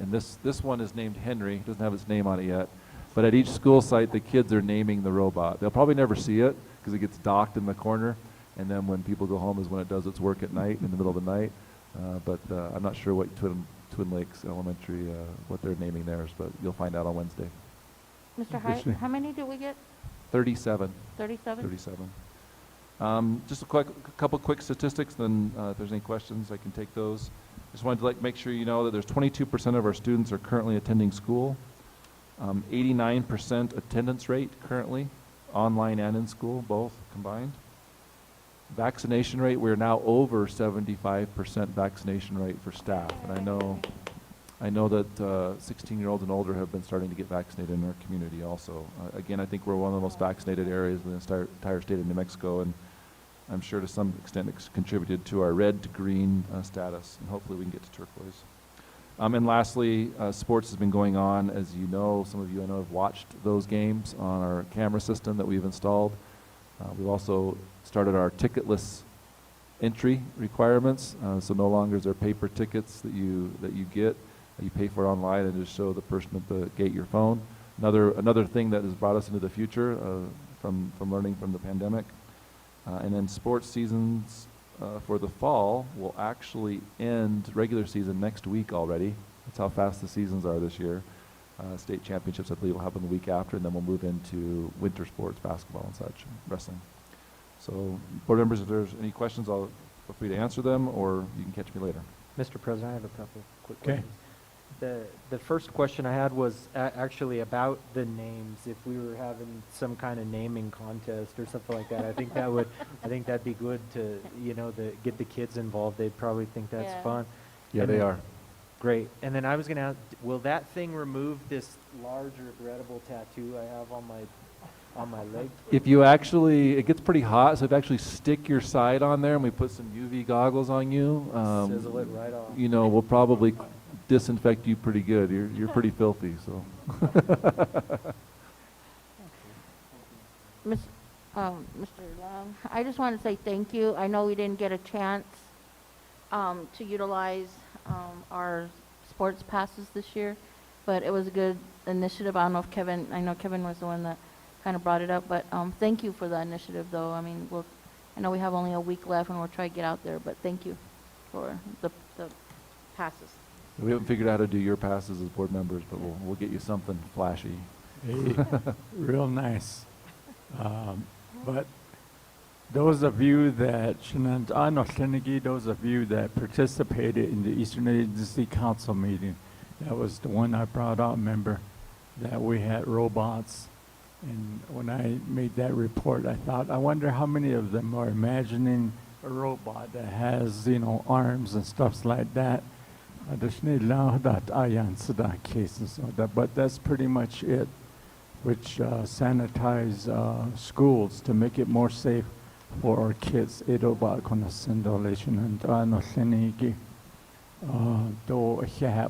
And this one is named Henry. It doesn't have its name on it yet. But at each school site, the kids are naming the robot. They'll probably never see it because it gets docked in the corner. And then when people go home is when it does its work at night, in the middle of the night. But I'm not sure what Twin Lakes Elementary, what they're naming theirs, but you'll find out on Wednesday. Mr. Hyde, how many did we get? 37. 37? 37. Just a couple quick statistics, then if there's any questions, I can take those. Just wanted to make sure you know that there's 22% of our students are currently attending school. 89% attendance rate currently, online and in school, both combined. Vaccination rate, we're now over 75% vaccination rate for staff. And I know that 16-year-olds and older have been starting to get vaccinated in our community also. Again, I think we're one of the most vaccinated areas in the entire state of New Mexico, and I'm sure to some extent it's contributed to our red to green status, and hopefully we can get to turquoise. And lastly, sports has been going on. As you know, some of you I know have watched those games on our camera system that we've installed. We've also started our ticketless entry requirements, so no longer is there paper tickets that you get. You pay for it online and just show the person at the gate your phone. Another thing that has brought us into the future from learning from the pandemic. And then sports seasons for the fall will actually end regular season next week already. That's how fast the seasons are this year. State championships, I believe, will happen the week after, and then we'll move into winter sports, basketball and such, wrestling. So, board members, if there's any questions, I'll feel free to answer them, or you can catch me later. Mr. President, I have a couple quick questions. The first question I had was actually about the names. If we were having some kind of naming contest or something like that, I think that'd be good to get the kids involved. They'd probably think that's fun. Yeah, And they then- are. Great. And then I was going to ask, will that thing remove this large regrettable tattoo I have on my leg? If you it gets pretty hot, so if you actually stick your side on there and we put some UV goggles on you, Sizzle it right off. we'll probably disinfect you pretty good. You're pretty filthy, so. Mr. Long, I just want to say thank you. I know we didn't get a chance to utilize our sports passes this year, but it was a good initiative. I don't know if I know Kevin was the one that kind of brought it up, but thank you for the initiative, though. I mean, I know we have only a week left, and we'll try to get out there, but thank you for the passes. We haven't figured out how to do your passes as board members, but we'll get you something flashy. Hey, real nice. But those of you that, those of you that participated in the Eastern Agency Council meeting, that was the one I brought out, remember, that we had robots. And when I made that report, I thought, I wonder how many of them are imagining a robot that has, arms and stuff like that. But that's pretty much it, which sanitize schools to make it more safe for our kids.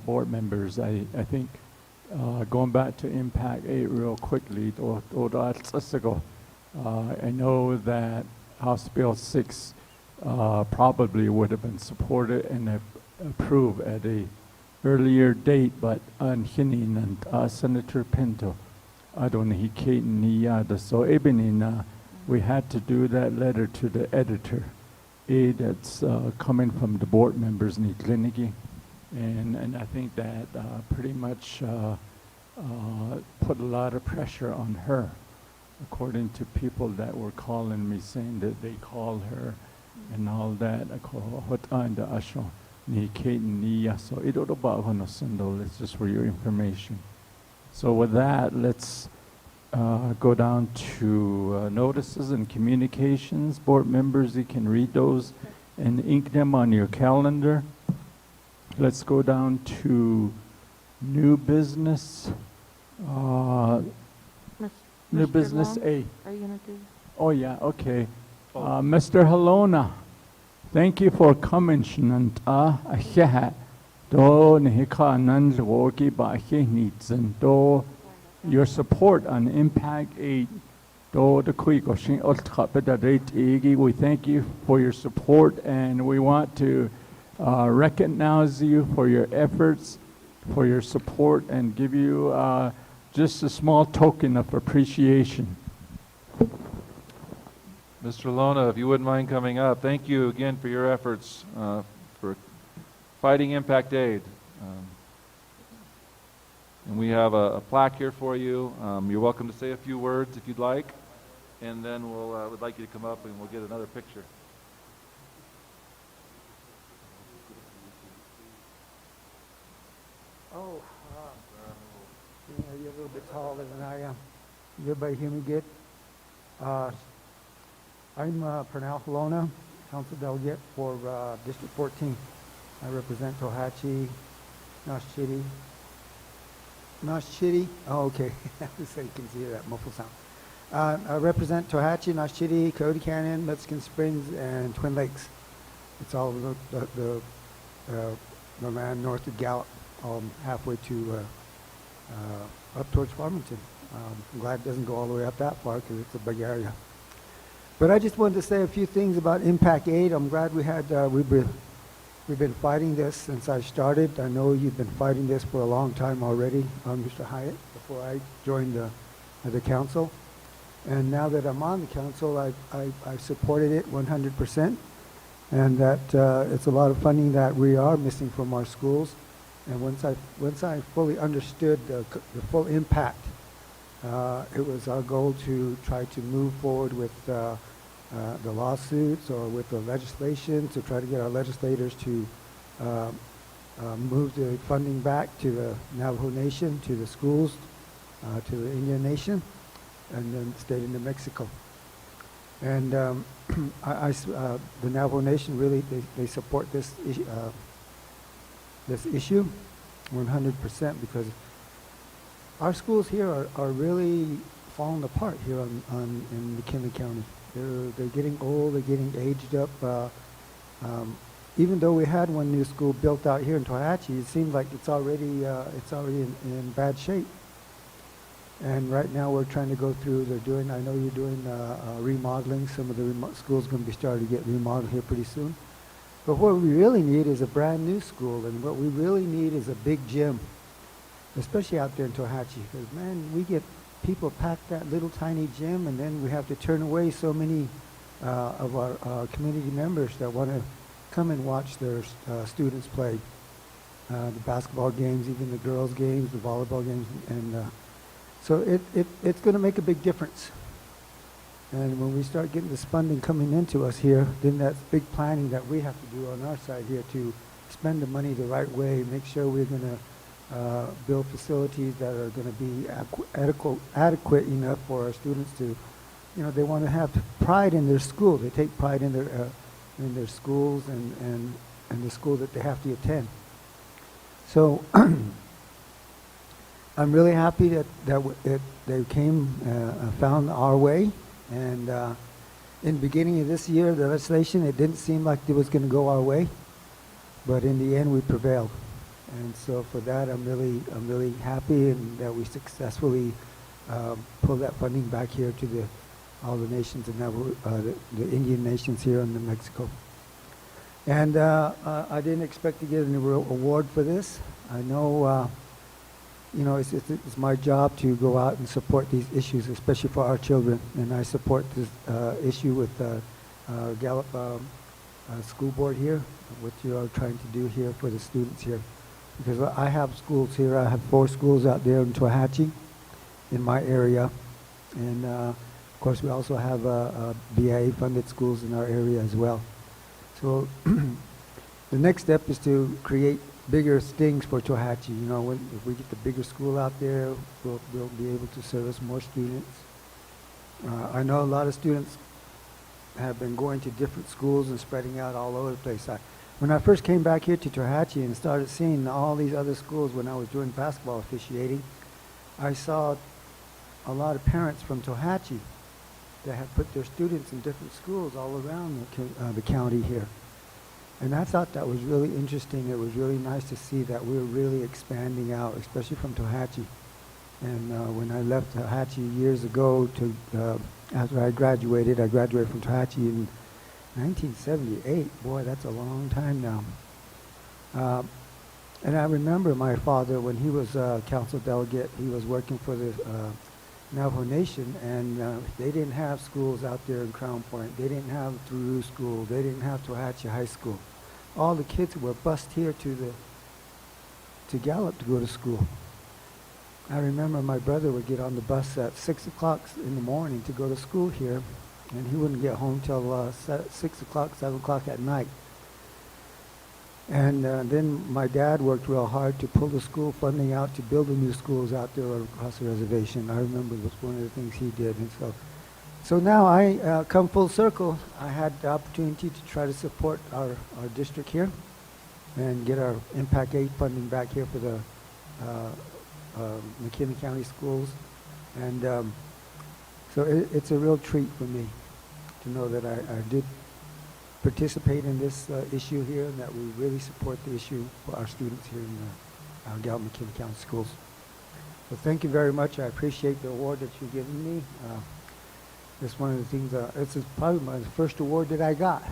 Board members, I think, going back to Impact 8 real quickly, I know that House Bill 6 probably would have been supported and approved at a earlier date, but Senator Pinto, so we had to do that letter to the editor, that's coming from the board members in the and I think that pretty much put a lot of pressure on her, according to people that were calling me saying that they call her and all that. So it's just for your information. So with that, let's go down to notices and communications. Board members, you can read those and ink them on your calendar. Let's go down to new business. New Mr. business Long, A. Are you going to do? Oh, yeah, okay. Mr. Halona, thank you for coming. Your support on Impact 8. We thank you for your support, and we want to recognize you for your efforts, for your support, and give you just a small token of appreciation. Mr. Lona, if you wouldn't mind coming up, thank you again for your efforts for fighting Impact Aid. And we have a plaque here for you. You're welcome to say a few words if you'd like, and then we'd like you to come up and we'll get another picture. Oh, you're a little bit taller than I am. Everybody hear me good? I'm Pernell Halona, Council Delegate for District 14. I represent Tohatchi, Nashchitty. Oh, okay. So you can see that muffled sound. I represent Tohatchi, Nashchitty, Coyote Canyon, Mexican Springs, and Twin Lakes. It's all the land north of Gallup, halfway to up towards Farmington. I'm glad it doesn't go all the way up that far because it's a big area. But I just wanted to say a few things about Impact 8. I'm glad we've been fighting this since I started. I know you've been fighting this for a long time already, Mr. Hyatt, before I joined the council. And now that I'm on the council, I've supported it 100%. And that it's a lot of funding that we are missing from our schools. And once I fully understood the full impact, it was our goal to try to move forward with the lawsuits or with the legislation to try to get our legislators to move the funding back to the Navajo Nation, to the schools, to the Indian Nation, and then the state of New Mexico. And the Navajo Nation really, they support this issue 100% because our schools here are really falling apart here in McKinley County. They're getting old, they're getting aged up. Even though we had one new school built out here in Tohatchi, it seems like it's already in bad shape. And right now we're trying to go through, I know you're doing remodeling. Some of the schools are going to be starting to get remodeled here pretty soon. But what we really need is a brand new school, and what we really need is a big gym. especially out there in Tohatchi, because, man, we get people pack that little tiny gym, and then we have to turn away so many of our community members that want to come and watch their students play. The basketball games, even the girls' games, the volleyball games, and so it's going to make a big difference. And when we start getting this funding coming into us here, then that's big planning that we have to do on our side here to spend the money the right way, make sure we're going to build facilities that are going to be adequate enough for our students to, you know, they want to have pride in their school. They take pride in their schools and the school that they have to attend. So I'm really happy that they came, found our way. And in the beginning of this year, the legislation, it didn't seem like it was going to go our way, but in the end, we prevailed. And so for that, I'm really happy, and that we successfully pulled that funding back here to all the nations, and the Indian nations here in New Mexico. And I didn't expect to get an award for this. I know. You know, it's my job to go out and support these issues, especially for our children. And I support this issue with Gallup School Board here, what you are trying to do here for the students here. Because I have schools here. I have 4 schools out there in Tohatchi, in my area. And, of course, we also have BIA-funded schools in our area as well. So the next step is to create bigger things for Tohatchi. You know, if we get the bigger school out there, we'll be able to service more students. I know a lot of students have been going to different schools and spreading out all over the place. When I first came back here to Tohatchi and started seeing all these other schools when I was doing basketball officiating, I saw a lot of parents from Tohatchi that have put their students in different schools all around the county here. And I thought that was really interesting. It was really nice to see that we're really expanding out, especially from Tohatchi. And when I left Tohatchi years ago, after I graduated from Tohatchi in 1978. Boy, that's a long time now. And I remember my father, when he was a council delegate, he was working for the Navajo Nation, and they didn't have schools out there in Crown Point. They didn't have True School. They didn't have Tohatchi High School. All the kids were bused here to Gallup to go to school. I remember my brother would get on the bus at 6 o'clock in the morning to go to school here, and he wouldn't get home till 6 o'clock, 7 o'clock at night. And then my dad worked real hard to pull the school funding out to build the new schools out there across the reservation. I remember it was one of the things he did. And so now I come full circle. I had the opportunity to try to support our district here and get our Impact 8 funding back here for the McKinley County schools. And so it's a real treat for me to know that I did participate in this issue here, and that we really support the issue for our students here in our Gallup McKinley County schools. So thank you very much. I appreciate the award that you've given me. It's one of the things, this is probably the first award that I got.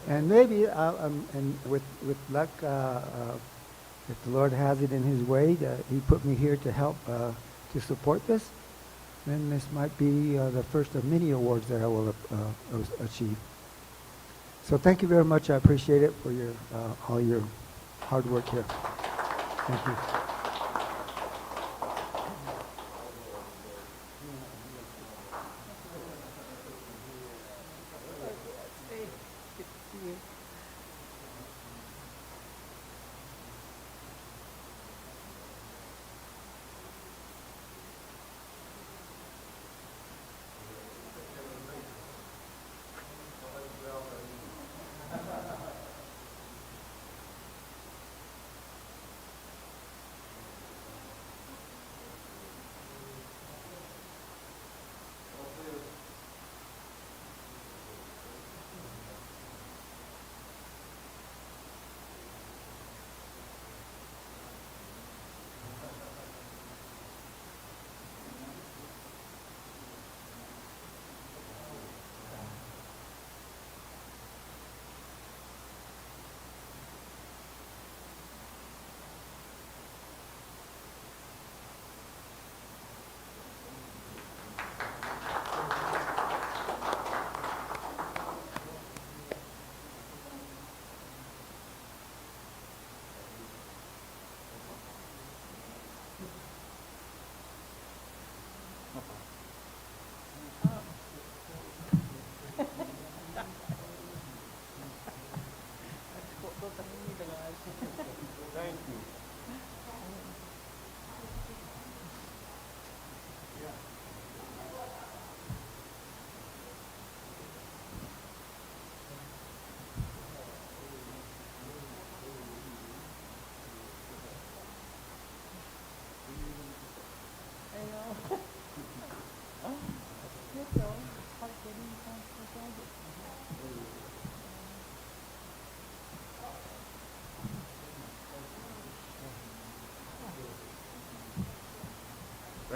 And maybe, and with luck, if the Lord has it in his way, that he put me here to help to support this, then this might be the first of many awards that I will achieve. So thank you very much. I appreciate it for your all your hard work here. Thank you.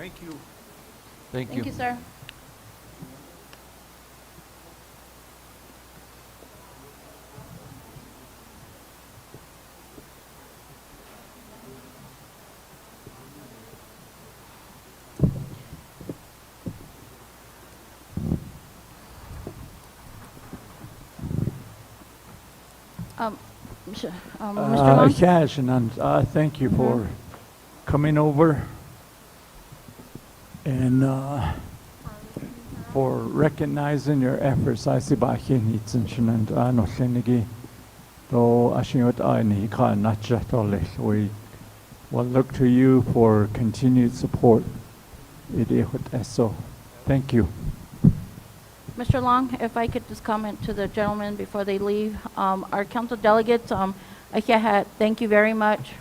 Thank you. Thank you. Thank you, sir. Um, Mr. Long? Yeah, Shannon, thank you for coming over and for recognizing your efforts. I see by here needs and Shannon, no Shinigi, though I should I can't not just only. We will look to you for continued support. So, thank you. Mr. Long, if I could just comment to the gentlemen before they leave. Our council delegates, thank you very much.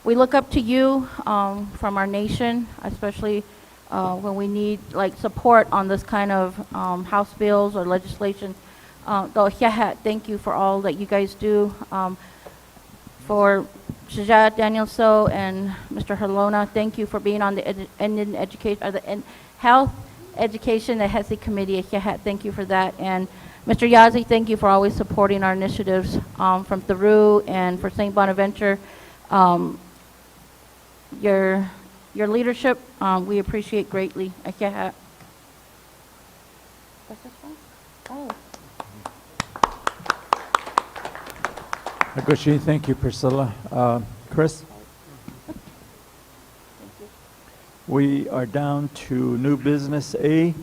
We look up to you from our nation, especially when we need like support on this kind of House bills or legislation. Thank you for all that you guys do. For Shajat, Daniel So, and Mr. Harlona, thank you for being on the Indian Education or the Health Education, the HESI committee. Thank you for that. And Mr. Yazzie, thank you for always supporting our initiatives from Theru and for St. Bonaventure. Your leadership, we appreciate greatly. What's this one? Oh. Agushi, thank you, Priscilla. Chris? We are down to new business A.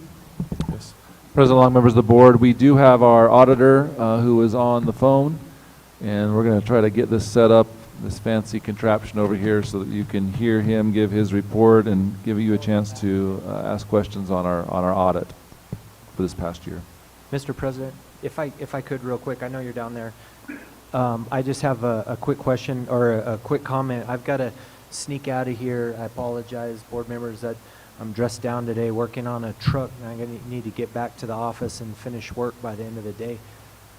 Yes. President Long, members of the board, we do have our auditor who is on the phone, and we're going to try to get this set up, this fancy contraption over here, so that you can hear him give his report and give you a chance to ask questions on our audit for this past year. Mr. President, if I could real quick, I know you're down there. I just have a quick question or a quick comment. I've got to sneak out of here. I apologize, board members, that I'm dressed down today working on a truck, and I'm going to need to get back to the office and finish work by the end of the day.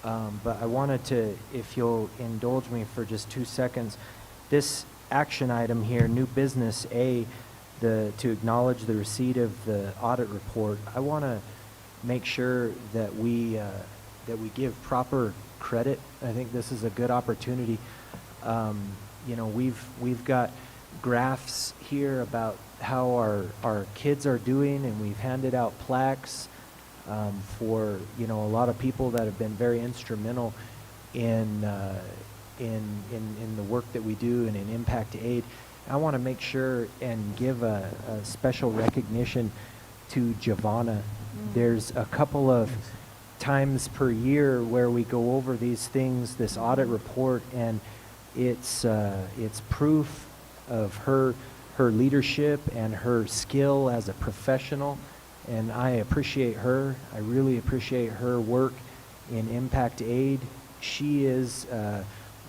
But I wanted to, if you'll indulge me for just 2 seconds, this action item here, new business A, to acknowledge the receipt of the audit report. I want to make sure that we give proper credit. I think this is a good opportunity. You know, we've got graphs here about how our kids are doing, and we've handed out plaques for, you know, a lot of people that have been very instrumental in the work that we do and in impact aid. I want to make sure and give a special recognition to Giovanna. There's a couple of times per year where we go over these things, this audit report, and it's proof of her leadership and her skill as a professional, and I appreciate her. I really appreciate her work in impact aid. She is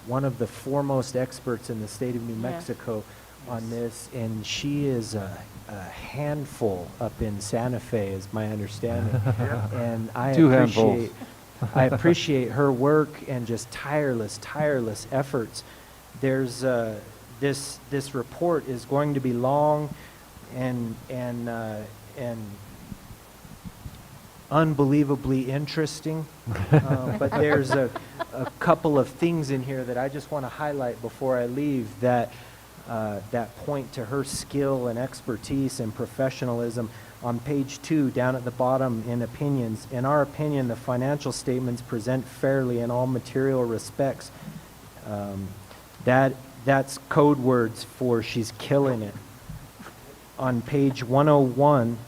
one of the foremost experts in the state of New Mexico on this, and she is a handful up in Santa Fe, is my understanding. And I appreciate her work and just tireless efforts. There's this report is going to be long and unbelievably interesting, but there's a couple of things in here that I just want to highlight before I leave that point to her skill and expertise and professionalism. On page 2, down at the bottom in opinions, in our opinion, the financial statements present fairly in all material respects. That's code words for she's killing it. On page 101,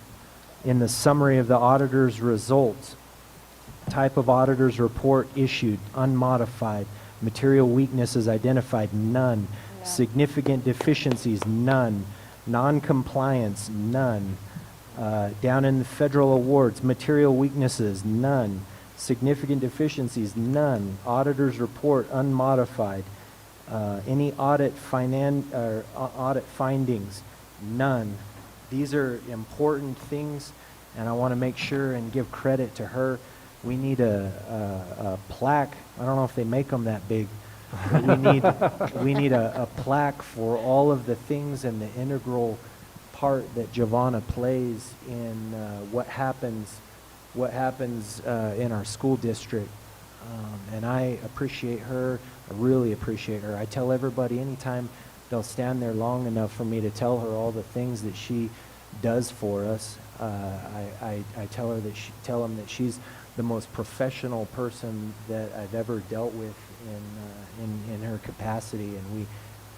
in the summary of the auditor's results, type of auditor's report issued, unmodified. Material weaknesses identified, none. Significant deficiencies, none. Non-compliance, none. Down in the federal awards, material weaknesses, none. Significant deficiencies, none. Auditor's report, unmodified. Any audit findings, none. These are important things, and I want to make sure and give credit to her. We need a plaque. I don't know if they make them that big. We need a plaque for all of the things and the integral part that Giovanna plays in what happens in our school district. And I appreciate her. I really appreciate her. I tell everybody anytime they'll stand there long enough for me to tell her all the things that she does for us. I tell them that she's the most professional person that I've ever dealt with in her capacity, and we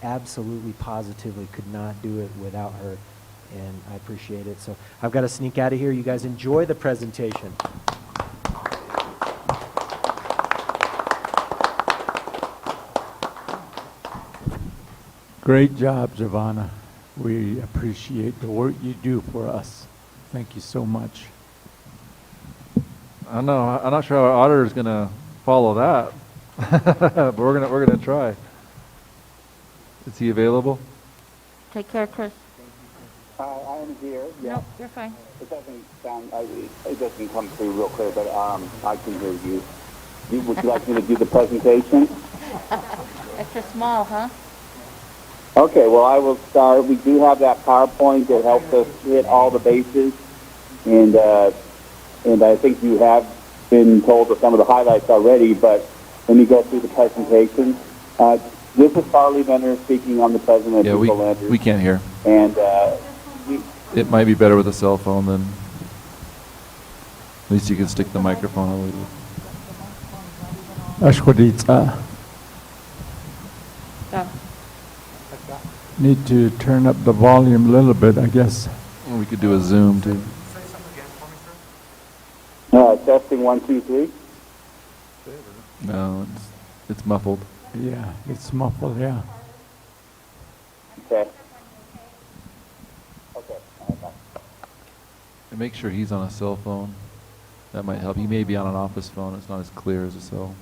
absolutely positively could not do it without her, and I appreciate it. So I've got to sneak out of here. You guys enjoy the presentation. Great job, Giovanna. We appreciate the work you do for us. Thank you so much. I don't know. I'm not sure our auditor is going to follow that, but we're gonna try. Is he available? Take care, Chris. I am here. Yeah. Nope, you're fine. It doesn't sound. It doesn't come through real clear, but I can hear you. Would you like me to do the presentation? Extra small, huh? Okay. Well, I will start. We do have that PowerPoint that helps us hit all the bases, and I think you have been told of some of the highlights already. But let me go through the presentation. This is Farley Benner speaking. I'm the president of People Landers. We can't hear. And It might be better with a cell phone than. At least you can stick the microphone a little. Ashwaditsa. Go. Need to turn up the volume a little bit, I guess. We could do a Zoom too. testing 1, 2, 3. No, it's muffled. Yeah, it's muffled, yeah. Okay. And make sure he's on a cell phone. That might help. He may be on an office phone. It's not as clear as a cell.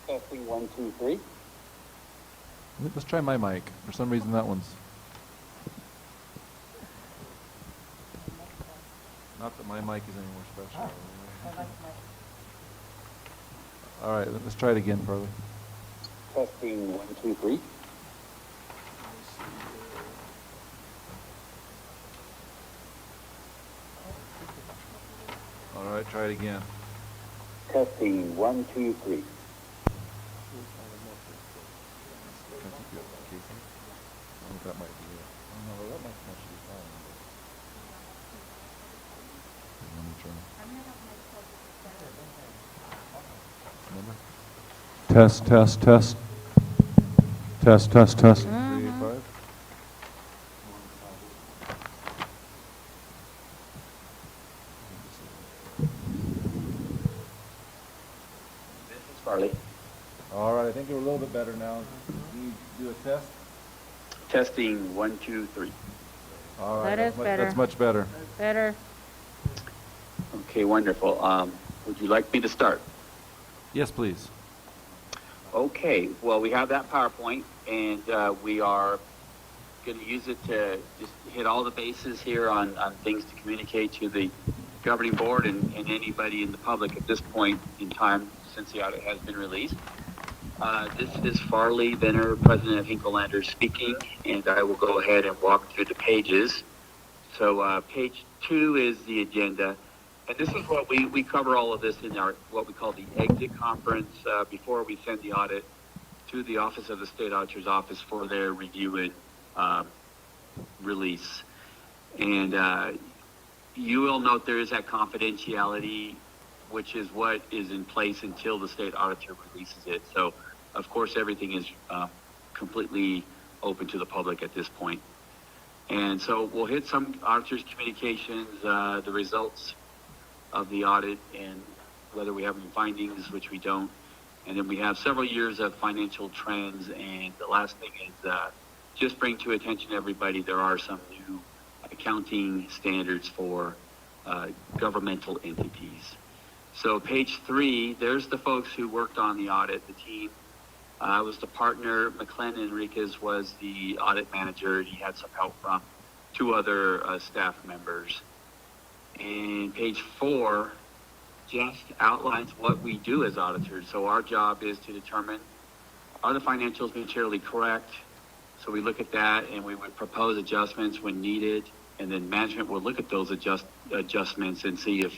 Testing 1, 2, 3. Let's try my mic. For some reason, that one's. Not that my mic is any more special. All right, let's try it again, Farley. Testing 1, 2, 3. All right, try it again. Testing 1, 2, 3. That might be it. Oh, no, that might actually be fine. Let me try. Remember? Test, test, test. Test, test, test. 3, 8, 5. This is Farley. All right, I think we're a little bit better now. Can you do a test? Testing 1, 2, 3. All right, That is better. That's much better. Better. Okay, wonderful. Would you like me to start? Yes, please. Okay, well, we have that PowerPoint, and we are going to use it to just hit all the bases here on things to communicate to the governing board and anybody in the public at this point in time since the audit has been released. This is Farley Benner, President of Hinkle Landers speaking, and I will go ahead and walk through the pages. So page 2 is the agenda. And this is what we cover all of this in our what we call the exit conference before we send the audit to the Office of the State Auditor's Office for their review and release. And you will note there is that confidentiality, which is what is in place until the state auditor releases it. So, of course, everything is completely open to the public at this point. And so we'll hit some auditor's communications, the results of the audit and whether we have any findings, which we don't. And then we have several years of financial trends. And the last thing is just bring to attention everybody, there are some new accounting standards for governmental entities. So page 3, there's the folks who worked on the audit, the team. I was the partner. McLennan Enriquez was the audit manager. He had some help from 2 other staff members. And page 4 just outlines what we do as auditors. So our job is to determine, are the financials materially correct? So we look at that and we would propose adjustments when needed, and then management will look at those adjustments and see if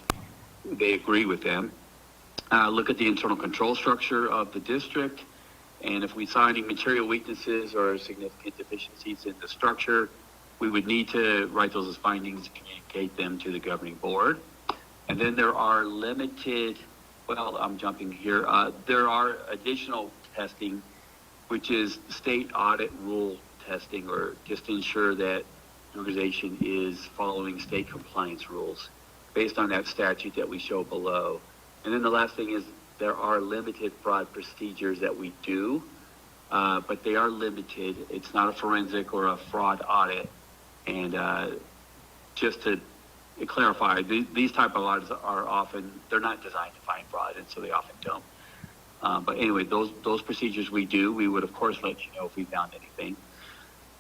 they agree with them. Look at the internal control structure of the district, and if we saw any material weaknesses or significant deficiencies in the structure, we would need to write those as findings and communicate them to the governing board. And then there are limited, well, I'm jumping here, there are additional testing, which is state audit rule testing, or just to ensure that the organization is following state compliance rules based on that statute that we show below. And then the last thing is there are limited fraud procedures that we do, but they are limited. It's not a forensic or a fraud audit. And just to clarify, these type of audits are often, they're not designed to find fraud, and so they often don't. But anyway, those procedures we do, we would of course let you know if we found anything.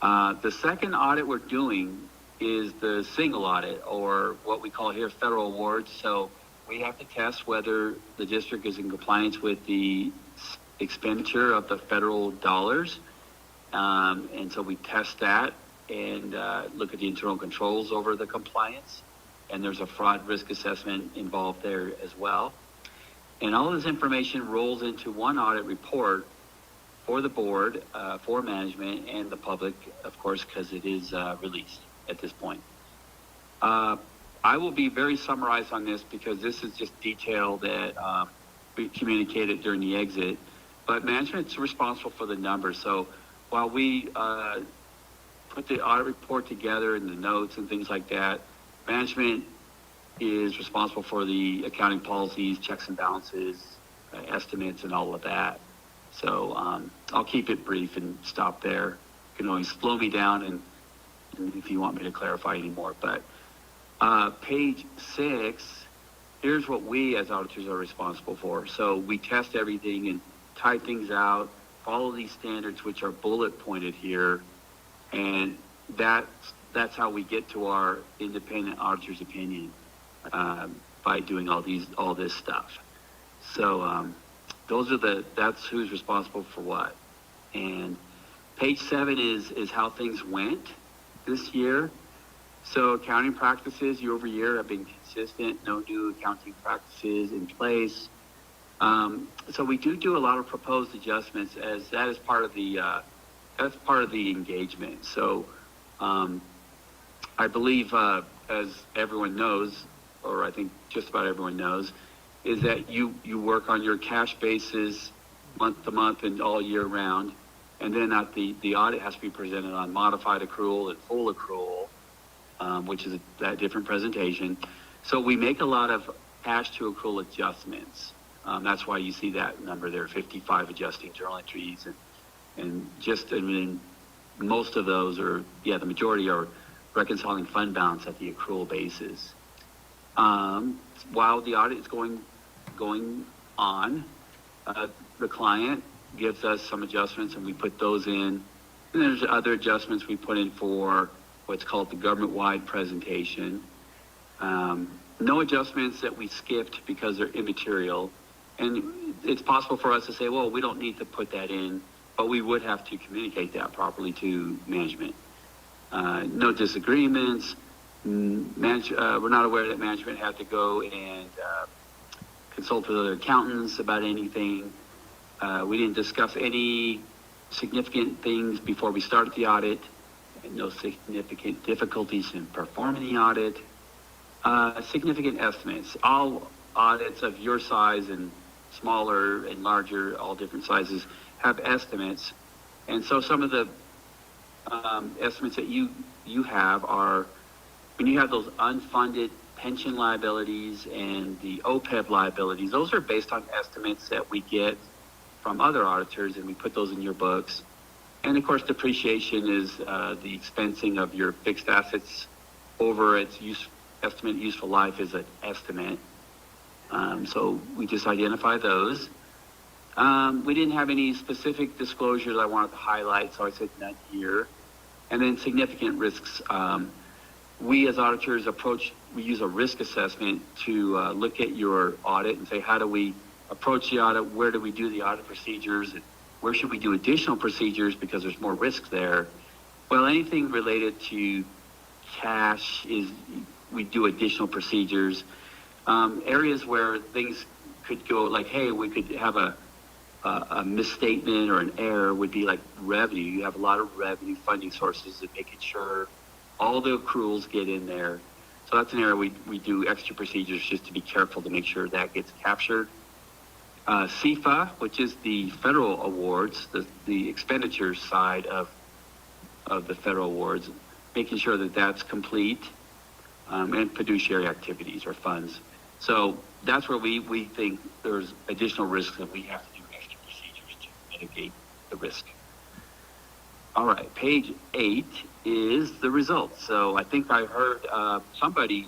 The second audit we're doing is the single audit, or what we call here federal awards. So we have to test whether the district is in compliance with the expenditure of the federal dollars. And so we test that and look at the internal controls over the compliance. And there's a fraud risk assessment involved there as well. And all this information rolls into one audit report for the board, for management, and the public, of course, because it is released at this point. I will be very summarized on this because this is just detail that we communicated during the exit. But management's responsible for the numbers. So while we put the audit report together and the notes and things like that, management is responsible for the accounting policies, checks and balances, estimates, and all of that. So I'll keep it brief and stop there. You can always slow me down and if you want me to clarify any more. But page 6, here's what we as auditors are responsible for. So we test everything and type things out, follow these standards, which are bullet pointed here, and that's how we get to our independent auditor's opinion, by doing all this stuff. So that's who's responsible for what. And page 7 is how things went this year. So accounting practices year over year have been consistent, no new accounting practices in place. So we do a lot of proposed adjustments, as that is part of the engagement. So I believe, as everyone knows, or I think just about everyone knows, is that you work on your cash basis month to month and all year round, and then the audit has to be presented on modified accrual and full accrual, which is that different presentation. So we make a lot of cash to accrual adjustments. That's why you see that number there, 55 adjusting journal entries, and most of those the majority are reconciling fund balance at the accrual basis. While the audit is going on, the client gives us some adjustments and we put those in. And there's other adjustments we put in for what's called the government-wide presentation. No adjustments that we skipped because they're immaterial. And it's possible for us to say, well, we don't need to put that in, but we would have to communicate that properly to management. No disagreements. We're not aware that management had to go and consult with other accountants about anything. We didn't discuss any significant things before we started the audit, and no significant difficulties in performing the audit. Significant estimates. All audits of your size and smaller and larger, all different sizes, have estimates. And so some of the estimates that you have are, when you have those unfunded pension liabilities and the OPEB liabilities, those are based on estimates that we get from other auditors, and we put those in your books. And of course, depreciation is the expensing of your fixed assets over its estimate useful life is an estimate. So we just identify those. We didn't have any specific disclosures I wanted to highlight, so I said none here. And then significant risks. we as auditors we use a risk assessment to look at your audit and say, how do we approach the audit? Where do we do the audit procedures? And where should we do additional procedures because there's more risk there? Well, anything related to cash we do additional procedures. Areas where things could go like, hey, we could have a misstatement or an error would be like revenue. You have a lot of revenue funding sources and making sure all the accruals get in there. So that's an area we do extra procedures just to be careful to make sure that gets captured. CFA, which is the federal awards, the expenditure side of the federal awards, making sure that that's complete, and fiduciary activities or funds. So that's where we think there's additional risks that we have to do extra procedures to mitigate the risk. All right, page 8 is the results. So I think I heard somebody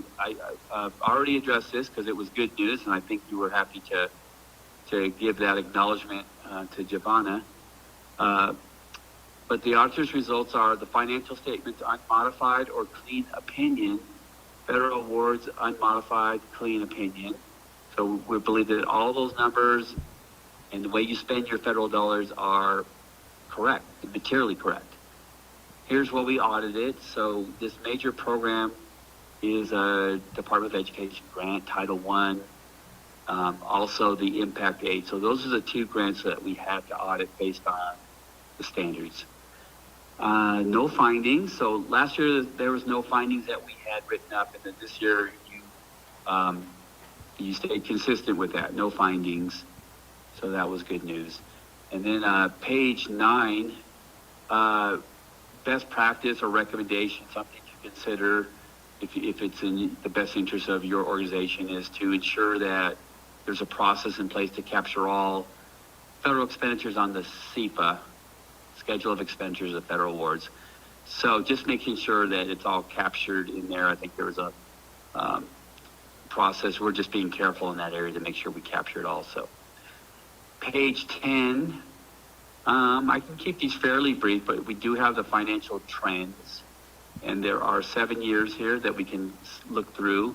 already addressed this because it was good news, and I think you were happy to give that acknowledgement to Giovanna. But the auditor's results are the financial statements unmodified or clean opinion, federal awards unmodified clean opinion. So we believe that all those numbers and the way you spend your federal dollars are correct, materially correct. Here's what we audited. So this major program is a Department of Education grant, Title I, also the Impact Aid. So those are the two grants that we had to audit based on the standards. No findings. So last year there was no findings that we had written up, and then this year you stayed consistent with that. No findings. So that was good news. And then page 9, best practice or recommendation, something to consider if it's in the best interest of your organization, is to ensure that there's a process in place to capture all federal expenditures on the SEPA, Schedule of Expenditures of Federal Awards. So just making sure that it's all captured in there. I think there was a process. We're just being careful in that area to make sure we capture it also. Page 10, I can keep these fairly brief, but we do have the financial trends, and there are 7 years here that we can look through,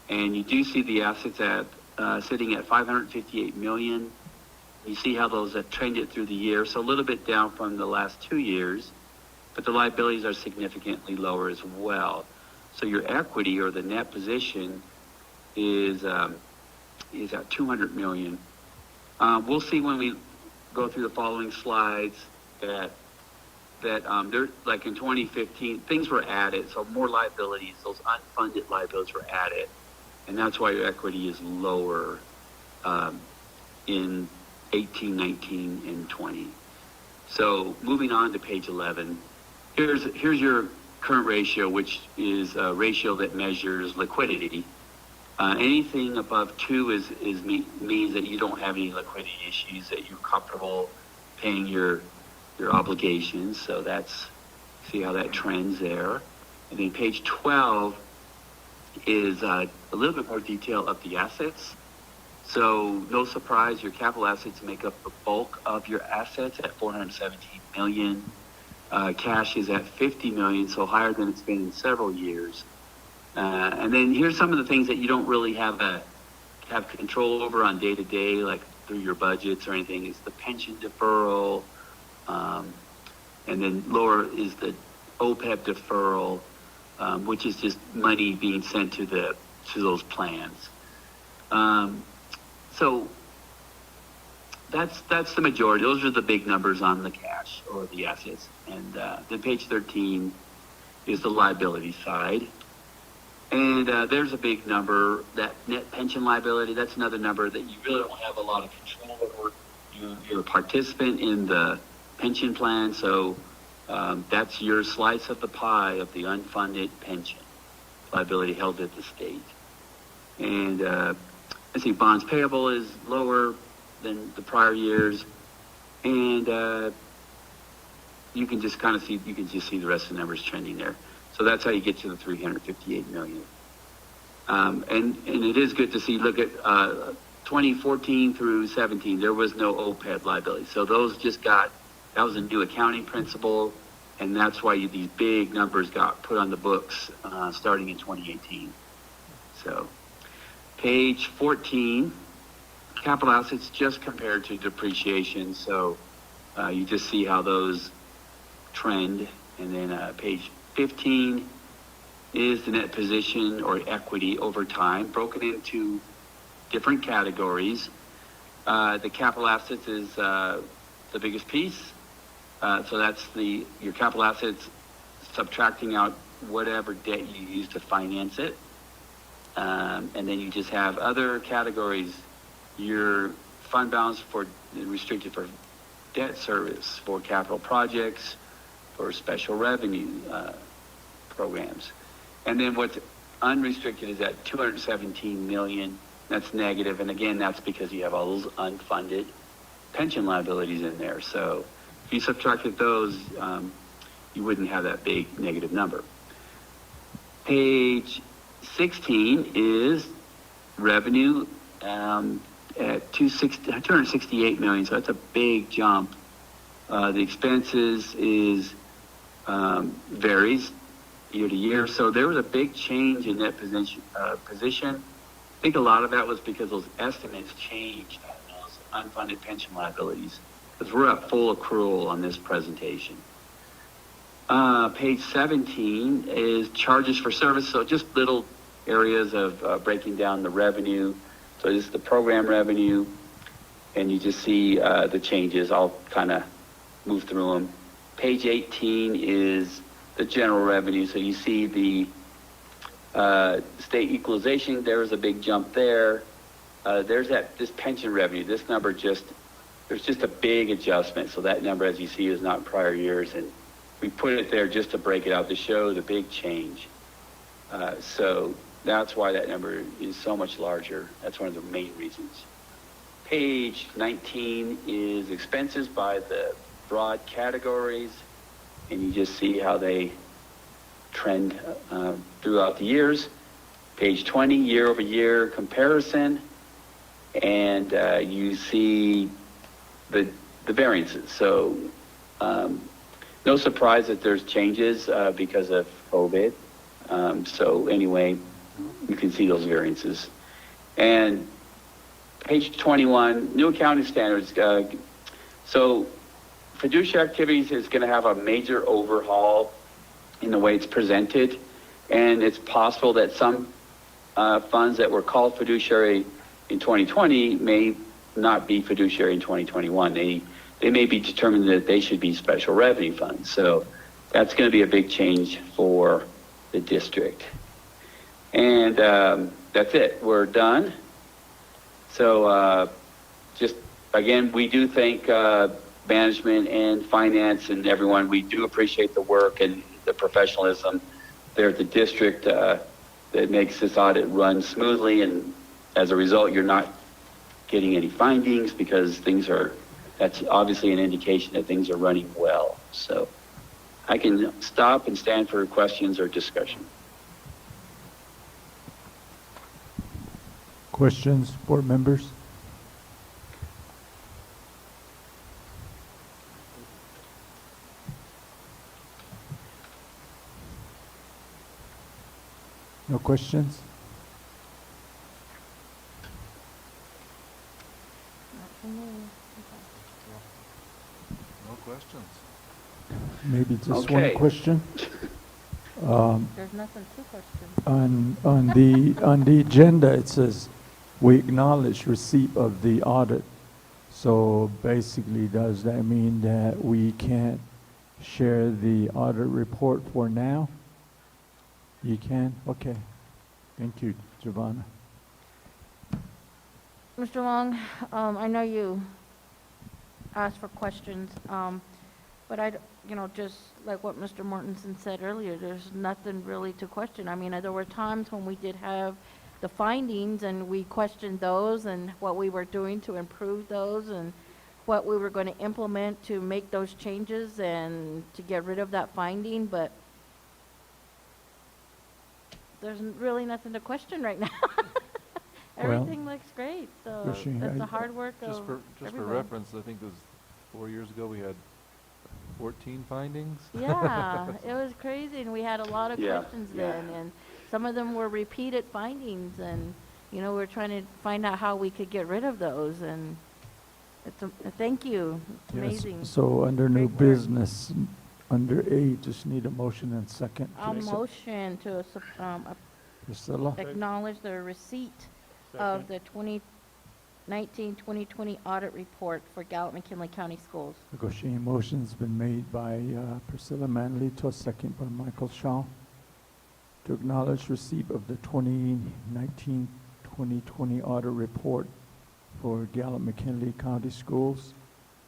and you do see the assets sitting at $558 million. You see how those have trended through the year, so a little bit down from the last 2 years, but the liabilities are significantly lower as well. So your equity or the net position is at $200 million. We'll see when we go through the following slides that there, like in 2015, things were added, so more liabilities, those unfunded liabilities were added, and that's why your equity is lower in 18, 19, and 20. So moving on to page 11, here's your current ratio, which is a ratio that measures liquidity. Anything above 2 means that you don't have any liquidity issues, that you're comfortable paying your obligations. So see how that trends there. And then page 12 is a little bit more detail of the assets. So no surprise, your capital assets make up the bulk of your assets at $417 million. Cash is at $50 million, so higher than it's been in several years. And then here's some of the things that you don't really have control over on day to day, like through your budgets or anything. Is the pension deferral, and then lower is the OPEB deferral, which is just money being sent to those plans. So that's the majority. Those are the big numbers on the cash or the assets. And then page 13 is the liability side. And there's a big number, that net pension liability. That's another number that you really don't have a lot of control over. You're a participant in the pension plan, so that's your slice of the pie of the unfunded pension liability held at the state. And let's see, bonds payable is lower than the prior years, and you can just kind of see, the rest of the numbers trending there. So that's how you get to the $358 million. And it is good to see, look at 2014 through 17, there was no OPEB liability. So those that was a new accounting principle. And that's why these big numbers got put on the books starting in 2018. So, page 14, capital assets just compared to depreciation. So, you just see how those trend. And then page 15 is the net position or equity over time, broken into different categories. The capital assets is the biggest piece. So that's your capital assets subtracting out whatever debt you use to finance it. And then you just have other categories, your fund balance restricted for debt service, for capital projects, for special revenue programs. And then what's unrestricted is at 217 million. That's negative, and again, that's because you have all those unfunded pension liabilities in there. So if you subtracted those, you wouldn't have that big negative number. Page 16 is revenue at 268 million, so that's a big jump. The expenses varies year to year, so there was a big change in that position. I think a lot of that was because those estimates changed on those unfunded pension liabilities, because we're at full accrual on this presentation. Page 17 is charges for service, so just little areas of breaking down the revenue. So this is the program revenue, and you just see the changes. I'll kind of move through them. Page 18 is the general revenue, so you see the state equalization. There was a big jump there. There's this pension revenue. This number there's just a big adjustment. So that number, as you see, is not prior years, and we put it there just to break it out to show the big change. So that's why that number is so much larger. That's one of the main reasons. Page 19 is expenses by the broad categories, and you just see how they trend throughout the years. Page 20, year-over-year comparison, and you see the variances. So no surprise that there's changes because of COVID. So anyway, you can see those variances. And page 21, new accounting standards. So fiduciary activities is going to have a major overhaul in the way it's presented, and it's possible that some funds that were called fiduciary in 2020 may not be fiduciary in 2021. They may be determined that they should be special revenue funds. So that's going to be a big change for the district. And that's it. We're done. So just again, we do thank management and finance and everyone. We do appreciate the work and the professionalism there at the district that makes this audit run smoothly, and as a result, you're not getting any findings because that's obviously an indication that things are running well. So I can stop and stand for questions or discussion. Questions, board members? No questions? No questions. Maybe just one Okay. question. There's nothing to question. On the agenda, it says, we acknowledge receipt of the audit. So basically, does that mean that we can't share the audit report for now? You can? Okay. Thank you, Giovanna. Mr. Long, I know you asked for questions, but just like what Mr. Mortensen said earlier, there's nothing really to question. I mean, there were times when we did have the findings and we questioned those and what we were doing to improve those and what we were going to implement to make those changes and to get rid of that finding, but there's really nothing to question right now. Everything looks great, so Wishing that's I- the hard work Just of for everyone. reference, I think it was 4 years ago we had 14 findings? Yeah, it was crazy, and we had a lot of Yeah, questions yeah. then, and some of them were repeated findings, and, you know, we're trying to find out how we could get rid of those, and it's thank you. It's Yes, amazing. so under new Great work. business, under A, just need a motion and second. I'll motion to Priscilla, acknowledge the receipt of the 2019-2020 audit report for Gallup McKinley County Schools. negotiating motion's been made by Priscilla Manlito, second by Michael Shaw, to acknowledge receipt of the 2019-2020 audit report for Gallup McKinley County Schools.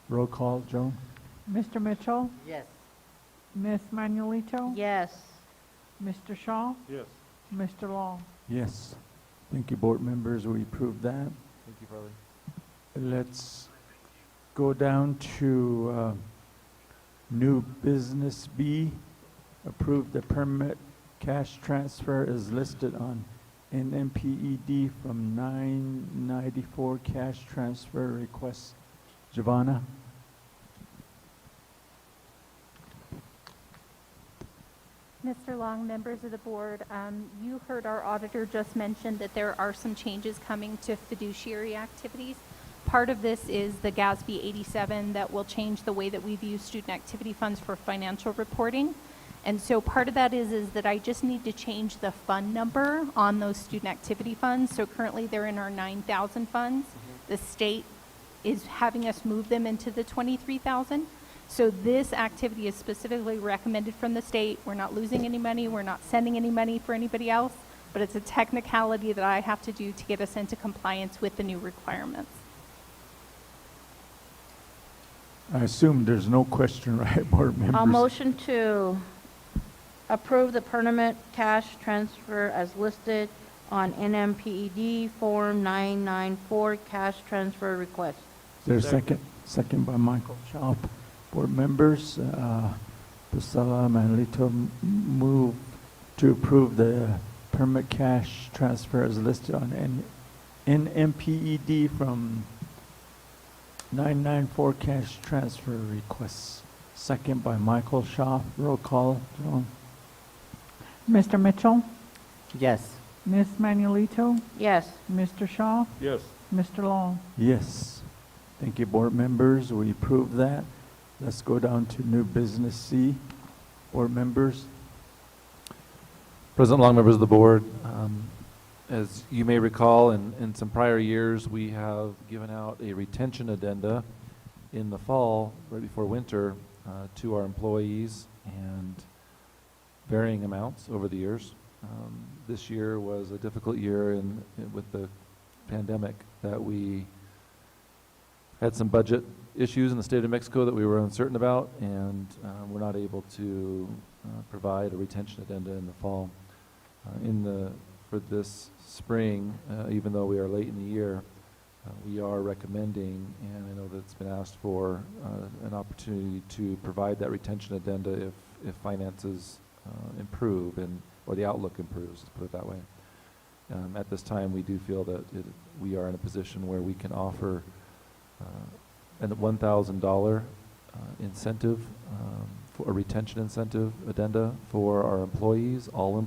Roll call, Joan? Mr. Mitchell, Yes. Ms. Manuelito, Yes. Mr. Shaw, Yes. Mr. Long. Yes. Thank you, board members, we approved that. Thank you, Farley. Let's go down to new business B. Approve the permit cash transfer is listed on NMPED from 994 cash transfer request. Giovanna? Mr. Long, members of the board, you heard our auditor just mention that there are some changes coming to fiduciary activities. Part of this is the GASB 87 that will change the way that we view student activity funds for financial reporting. And so part of that is that I just need to change the fund number on those student activity funds. So currently they're in our 9,000 funds. The state is having us move them into the 23,000. So this activity is specifically recommended from the state. We're not losing any money. We're not sending any money for anybody else, but it's a technicality that I have to do to get us into compliance with the new requirements. I assume there's no question, right, board members? I'll motion to approve the permanent cash transfer as listed on NMPED Form 994 cash transfer request. Is there a second? Second by Michael Shaw. Board members, Priscilla Manlito move to approve the permit cash transfer as listed on NMPED from 994 cash transfer requests. Second by Michael Shaw. Roll call, Joan? Mr. Mitchell, Yes. Ms. Manuelito, Yes. Mr. Shaw, Yes. Mr. Long. Yes. Thank you, board members. We approve that. Let's go down to new business C. Board members. President Long, members of the board, as you may recall, in some prior years, we have given out a retention addenda in the fall, right before winter, to our employees, and varying amounts over the years. This year was a difficult year with the pandemic, that we had some budget issues in the state of Mexico that we were uncertain about, and we're not able to provide a retention addenda in the fall. For this spring, even though we are late in the year, we are recommending, and I know that it's been asked for, an opportunity to provide that retention addenda if finances improve or the outlook improves, let's put it that way. At this time, we do feel that we are in a position where we can offer a $1,000 incentive, for a retention incentive addenda for our employees, all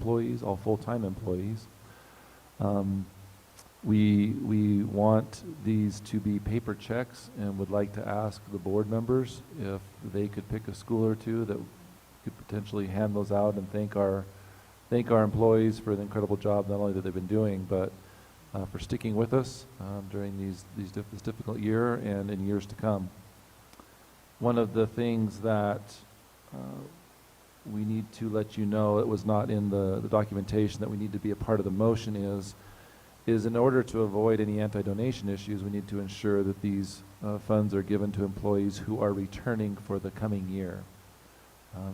full-time employees. We want these to be paper checks and would like to ask the board members if they could pick a school or two that could potentially hand those out and thank our employees for the incredible job not only that they've been doing, but for sticking with us during this difficult year and in years to come. One of the things that we need to let you know, it was not in the documentation, that we need to be a part of the motion is in order to avoid any anti-donation issues, we need to ensure that these funds are given to employees who are returning for the coming year.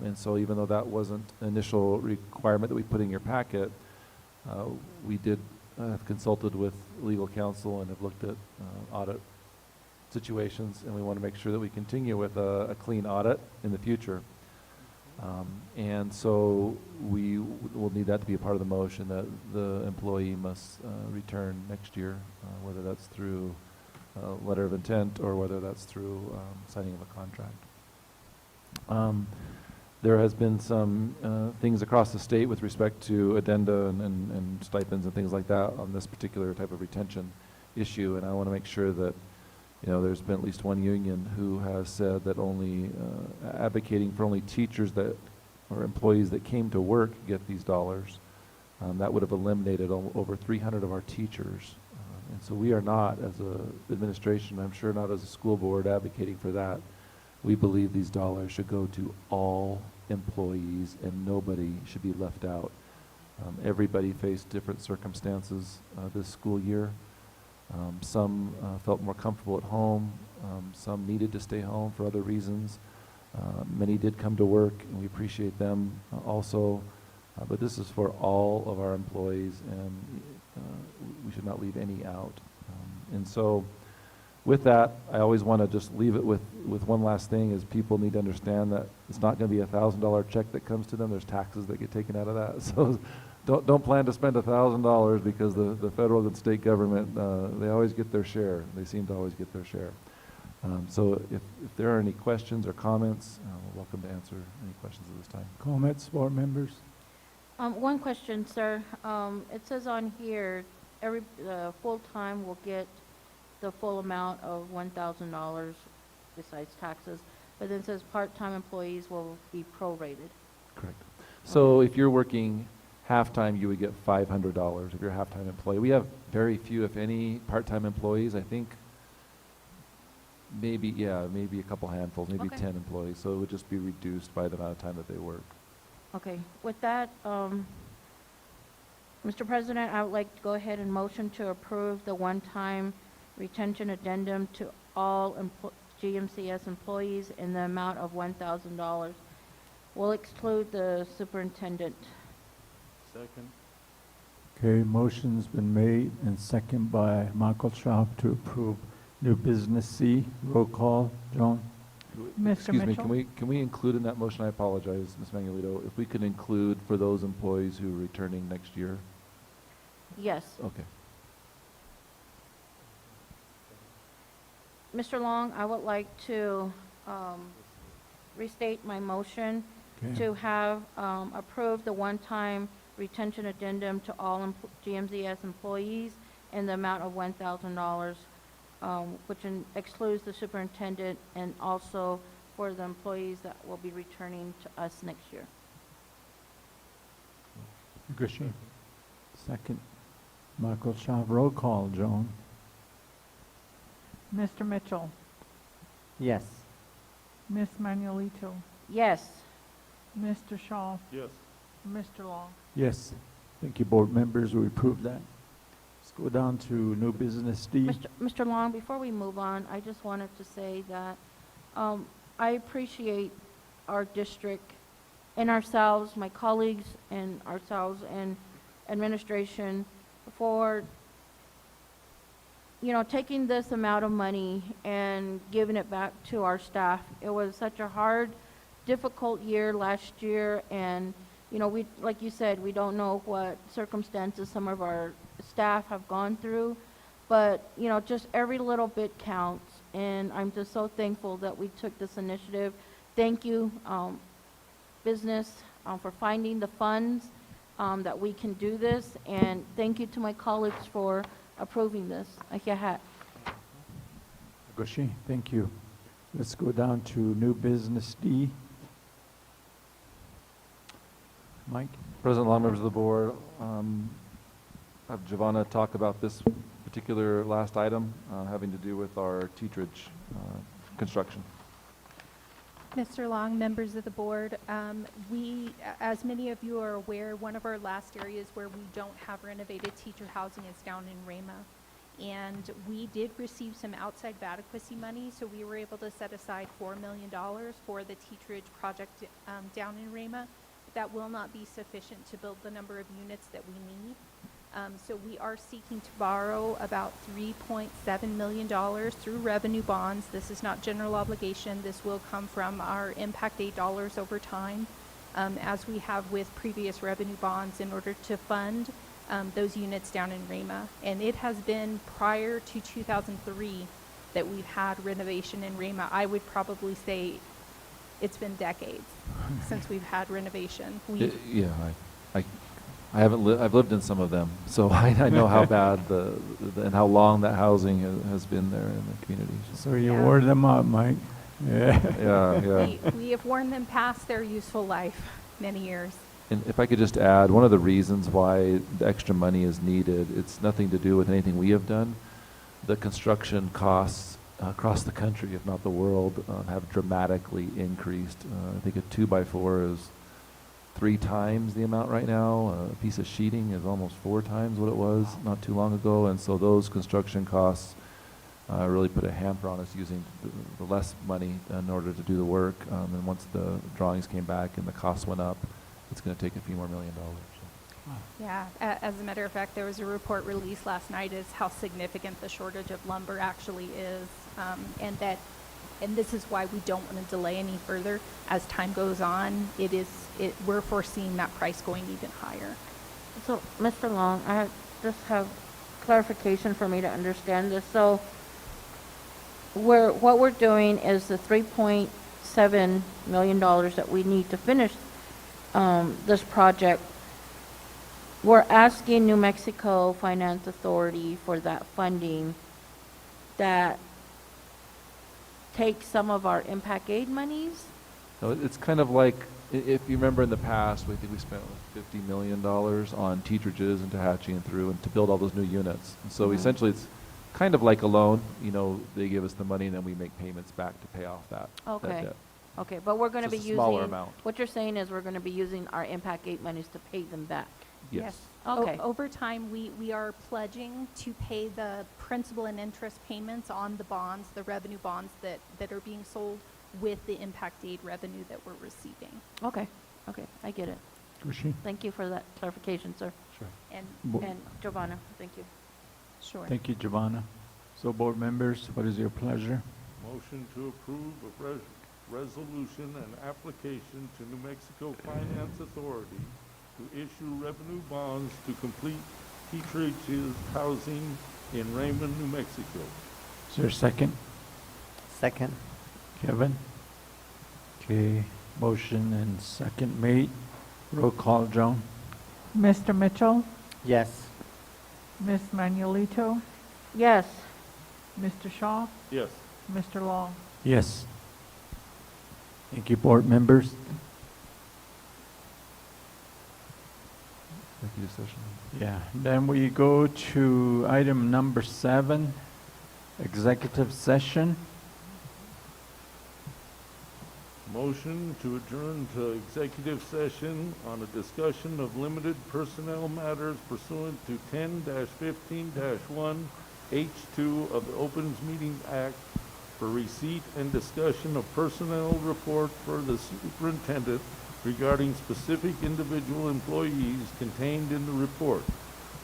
And so even though that wasn't an initial requirement that we put in your packet, we did have consulted with legal counsel and have looked at audit situations, and we want to make sure that we continue with a clean audit in the future. And so we will need that to be a part of the motion, that the employee must return next year, whether that's through a letter of intent or whether that's through signing of a contract. There has been some things across the state with respect to addenda and stipends and things like that on this particular type of retention issue, and I want to make sure that, you know, there's been at least one union who has said that only advocating for only teachers that or employees that came to work get these dollars. That would have eliminated over 300 of our teachers. And so we are not, as an administration, I'm sure not as a school board, advocating for that. We believe these dollars should go to all employees and nobody should be left out. Everybody faced different circumstances this school year. Some felt more comfortable at home. Some needed to stay home for other reasons. Many did come to work, and we appreciate them also. But this is for all of our employees, and we should not leave any out. And so with that, I always want to just leave it with one last thing, is people need to understand that it's not going to be $1,000 check that comes to them. There's taxes that get taken out of that. So don't plan to spend $1,000, because the federal and state government, they always get their share. They seem to always get their share. So if there are any questions or comments, we're welcome to answer any questions at this time. Comments, board members? One question, sir. It says on here, every full-time will get the full amount of $1,000 besides taxes, but then it says part-time employees will be prorated. Correct. So if you're working half-time, you would get $500 if you're a half-time employee. We have very few, if any, part-time employees. I think maybe a couple handfuls, maybe Okay. 10 employees. So it would just be reduced by the amount of time that they work. Okay, with that, Mr. President, I would like to go ahead and motion to approve the one-time retention addendum to all GMCS employees in the amount of $1,000. We'll exclude the superintendent. Second. Okay, motion's been made and second by Michael Schaaf to approve new business C. Roll call, Joan? Mr. Excuse me, Mitchell? can we include in that motion, I apologize, Ms. Manuelito, if we could include for those employees who are returning next year? Yes. Okay. Mr. Long, I would like to restate my motion Okay. to have approved the one-time retention addendum to all GMCS employees in the amount of $1,000, which excludes the superintendent and also for the employees that will be returning to us next year. Grisham? Second. Michael Schaaf, roll call, Joan? Mr. Mitchell? Yes. Ms. Manuelito? Yes. Mr. Shaw? Yes. Mr. Long? Yes. Thank you, board members. We approve that. Let's go down to new business D. Mr. Long, before we move on, I just wanted to say that I appreciate our district and ourselves, my colleagues and ourselves and administration for, you know, taking this amount of money and giving it back to our staff. It was such a hard, difficult year last year, and, you know, we, like you said, we don't know what circumstances some of our staff have gone through, but, you know, just every little bit counts, and I'm just so thankful that we took this initiative. Thank you, business, for finding the funds that we can do this, and thank you to my colleagues for approving this. Grisham, thank you. Let's go down to new business D. Mike? President Long, members of the board, have Giovanna talk about this particular last item having to do with our teacherage construction. Mr. Long, members of the board, as many of you are aware, one of our last areas where we don't have renovated teacher housing is down in Rama. And we did receive some outside adequacy money, so we were able to set aside $4 million for the teacherage project down in Rama. That will not be sufficient to build the number of units that we need. So we are seeking to borrow about $3.7 million through revenue bonds. This is not general obligation. This will come from our impact aid dollars over time, as we have with previous revenue bonds, in order to fund those units down in Rama. And it has been prior to 2003 that we've had renovation in Rama. I would probably say it's been decades since we've had renovation. Yeah, I haven't I've lived in some of them, so I know how bad and how long that housing has been there in the community. So you Yeah. wore them up, Mike. Yeah. Yeah. We have worn them past their useful life, many years. And if I could just add, one of the reasons why the extra money is needed, it's nothing to do with anything we have done. The construction costs across the country, if not the world, have dramatically increased. I think a 2x4 is 3 times the amount right now. A piece of sheeting is almost 4 times what it was not too long ago. And so those construction costs really put a hamper on us using the less money in order to do the work. And once the drawings came back and the costs went up, it's going to take a few more $1 million. Yeah, as a matter of fact, there was a report released last night as how significant the shortage of lumber actually is, and this is why we don't want to delay any further. As time goes on, we're foreseeing that price going even higher. So, Mr. Long, I just have clarification for me to understand this. So, what we're doing is the $3.7 million that we need to finish this project. We're asking New Mexico Finance Authority for that funding that takes some of our impact aid monies. No, it's kind of like, if you remember in the past, we think we spent $50 million on Teachages and Tehachapi and through and to build all those new units. And so essentially it's kind of like a loan. You know, they give us the money and then we make payments back to pay off that debt. Okay, but we're going to be Just a using, smaller amount. what you're saying is we're going to be using our impact aid monies to pay them back. Yes. Okay. Over time, we are pledging to pay the principal and interest payments on the bonds, the revenue bonds that are being sold with the impact aid revenue that we're receiving. Okay, I get it. Kushi? Thank you for that clarification, sir. Sure. And Giovanna, thank you. Sure. Thank you, Giovanna. So board members, what is your pleasure? Motion to approve a resolution and application to New Mexico Finance Authority to issue revenue bonds to complete Teachages housing in Raymond, New Mexico. Is there a second? Second. Kevin? Okay, motion and second made. Roll call, Joan? Mr. Mitchell, Yes. Ms. Manuelito, Yes, Mr. Shaw, Yes. Mr. Long. Yes. Thank you, board members. Executive session. Yeah, then we go to item number 7, executive session. Motion to adjourn to executive session on a discussion of limited personnel matters pursuant to 10-15-1 H2 of the Opens Meetings Act for receipt and discussion of personnel report for the superintendent regarding specific individual employees contained in the report.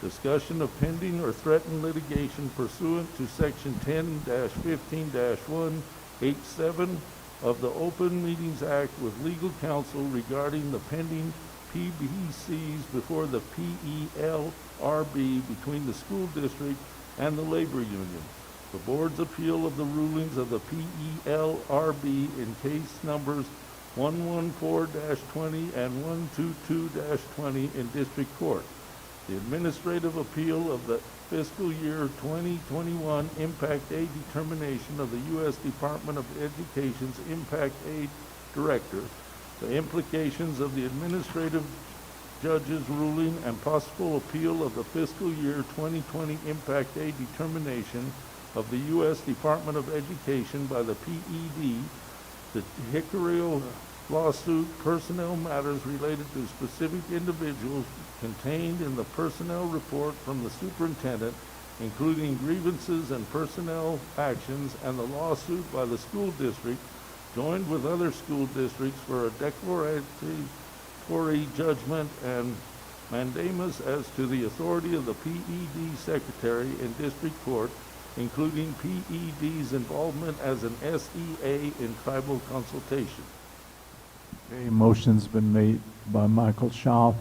Discussion of pending or threatened litigation pursuant to section 10-15-1 H7 of the Open Meetings Act with legal counsel regarding the pending PBCs before the PELRB between the school district and the labor union. The board's appeal of the rulings of the PELRB in case numbers 114-20 and 122-20 in district court. The administrative appeal of the fiscal year 2021 impact aid determination of the U.S. Department of Education's impact aid director, the implications of the administrative judge's ruling and possible appeal of the fiscal year 2020 impact aid determination of the U.S. Department of Education by the PED, the Hickory lawsuit, personnel matters related to specific individuals contained in the personnel report from the superintendent, including grievances and personnel actions, and the lawsuit by the school district, joined with other school districts for a declaratory judgment and mandamus as to the authority of the PED secretary in district court, including PED's involvement as an SEA in tribal consultation. Okay, motion's been made by Michael Shaw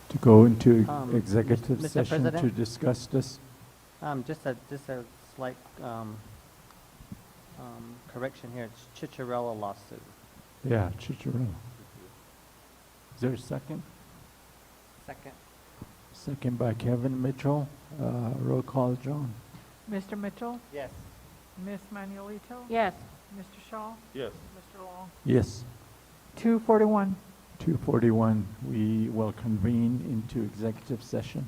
to go into executive Mr. session to President? discuss this. Just a slight correction here. It's Chicharella lawsuit. Yeah, Chicharro. Is there a second? Second. Second by Kevin Mitchell. Roll call, John. Mr. Mitchell? Yes. Ms. Manuelito? Yes. Mr. Shaw? Yes. Mr. Long? Yes. 2:41. 2:41, we will convene into executive session.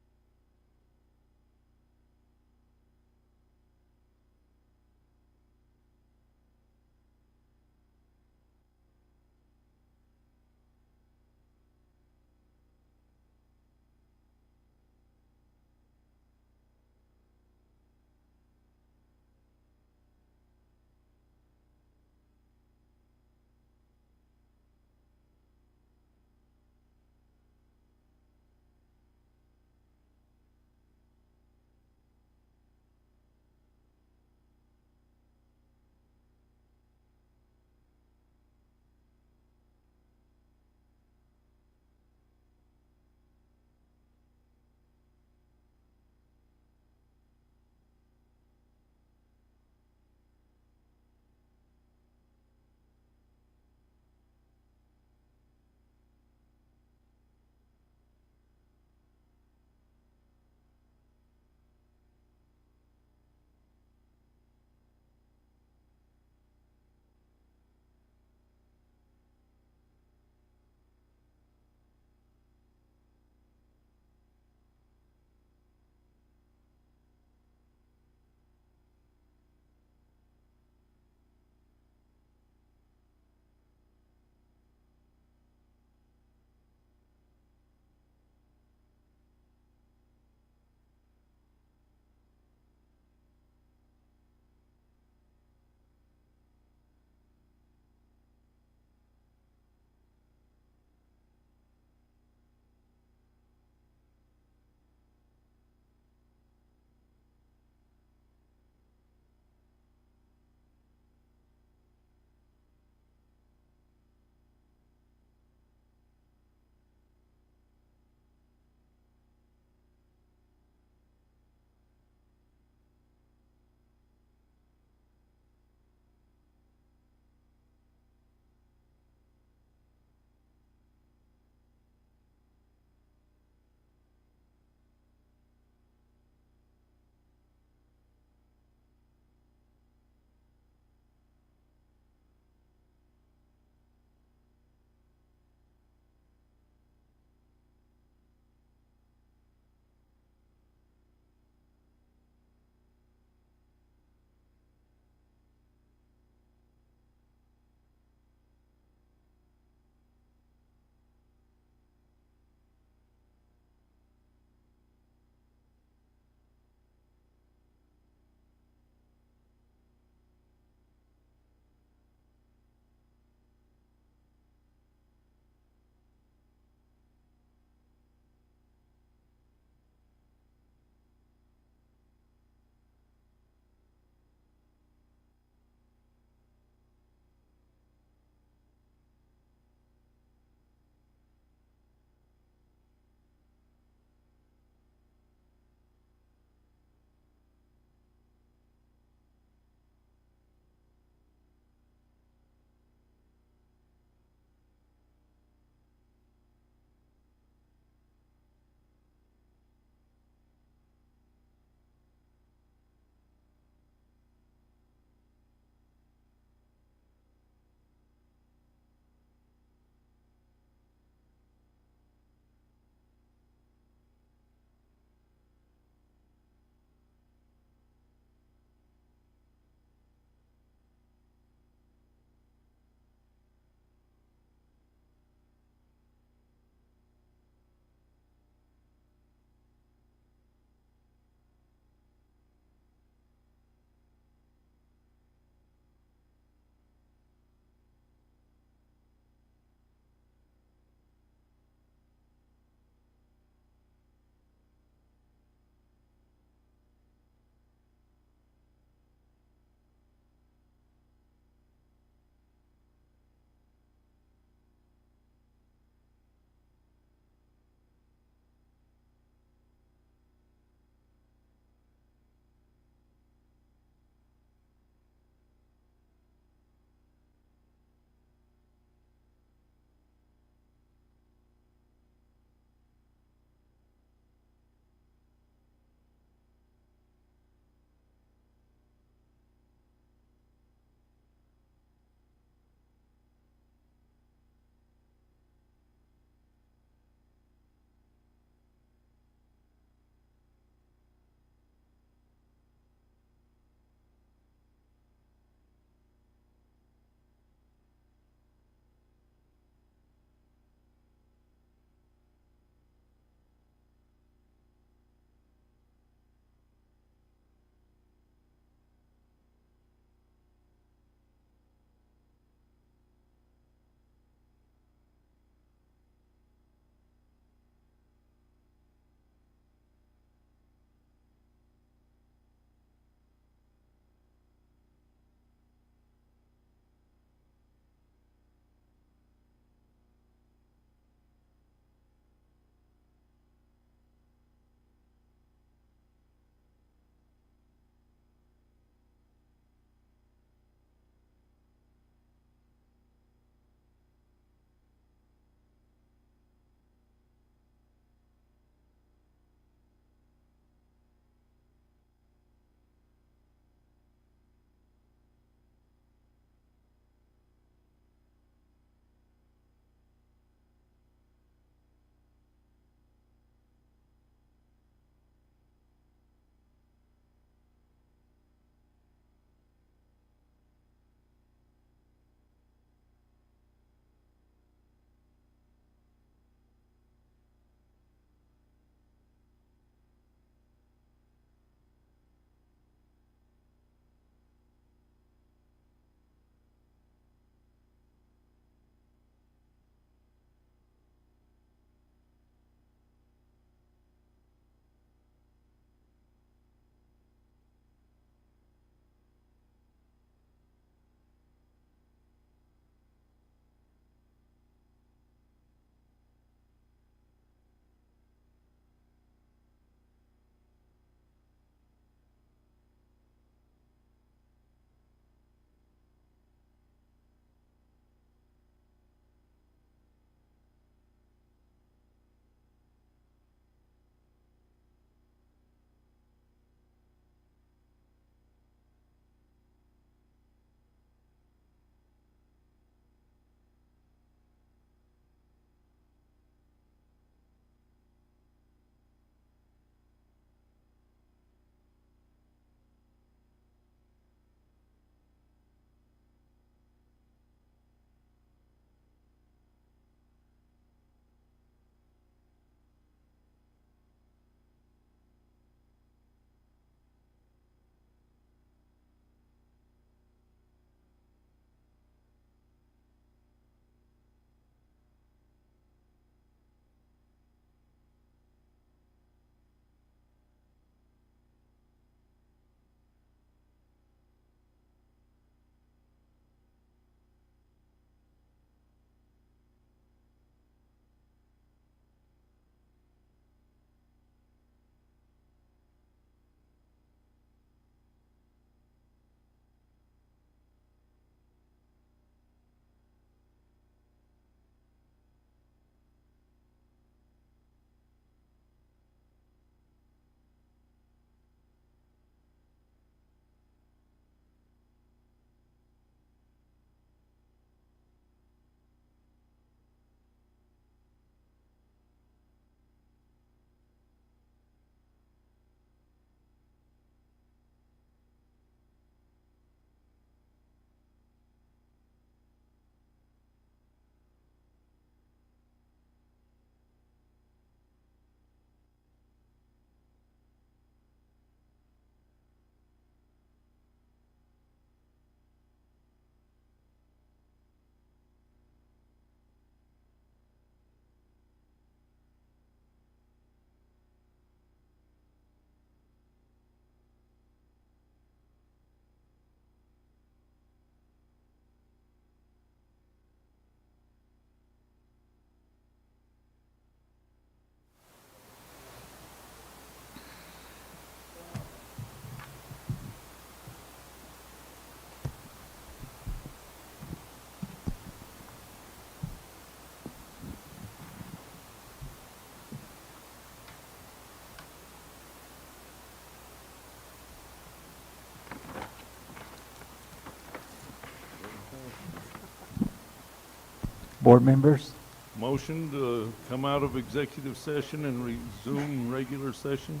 Board members? Motion to come out of executive session and resume regular session?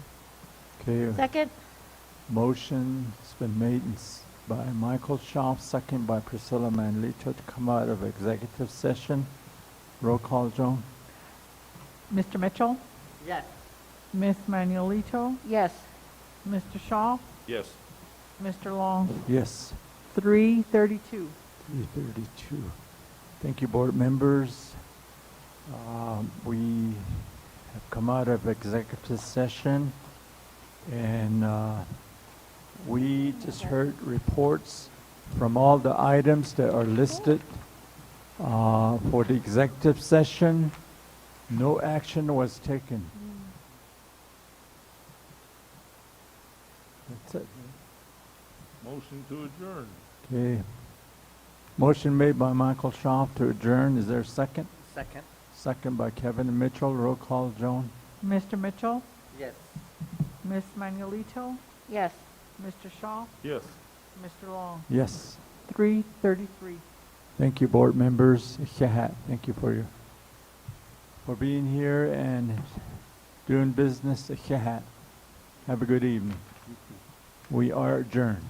Okay, Second? motion's been made by Michael Shaw, second by Priscilla Manlito to come out of executive session. Roll call, Joan? Mr. Mitchell, Yes. Ms. Manuelito, Yes. Mr. Shaw, Yes. Mr. Long. Yes. 3:32. 3:32. Thank you, board members. We have come out of executive session, and we just heard reports from all the items that are listed for the executive session. No action was taken. That's it. Motion to adjourn. Okay. Motion made by Michael Shaw to adjourn. Is there a second? Second. Second by Kevin Mitchell. Roll call, Joan? Mr. Mitchell, Yes. Ms. Manuelito, Yes. Mr. Shaw, Yes. Mr. Long. Yes. 3:33. Thank you, board members. Thank you for being here and doing business. Have a good evening. We are adjourned.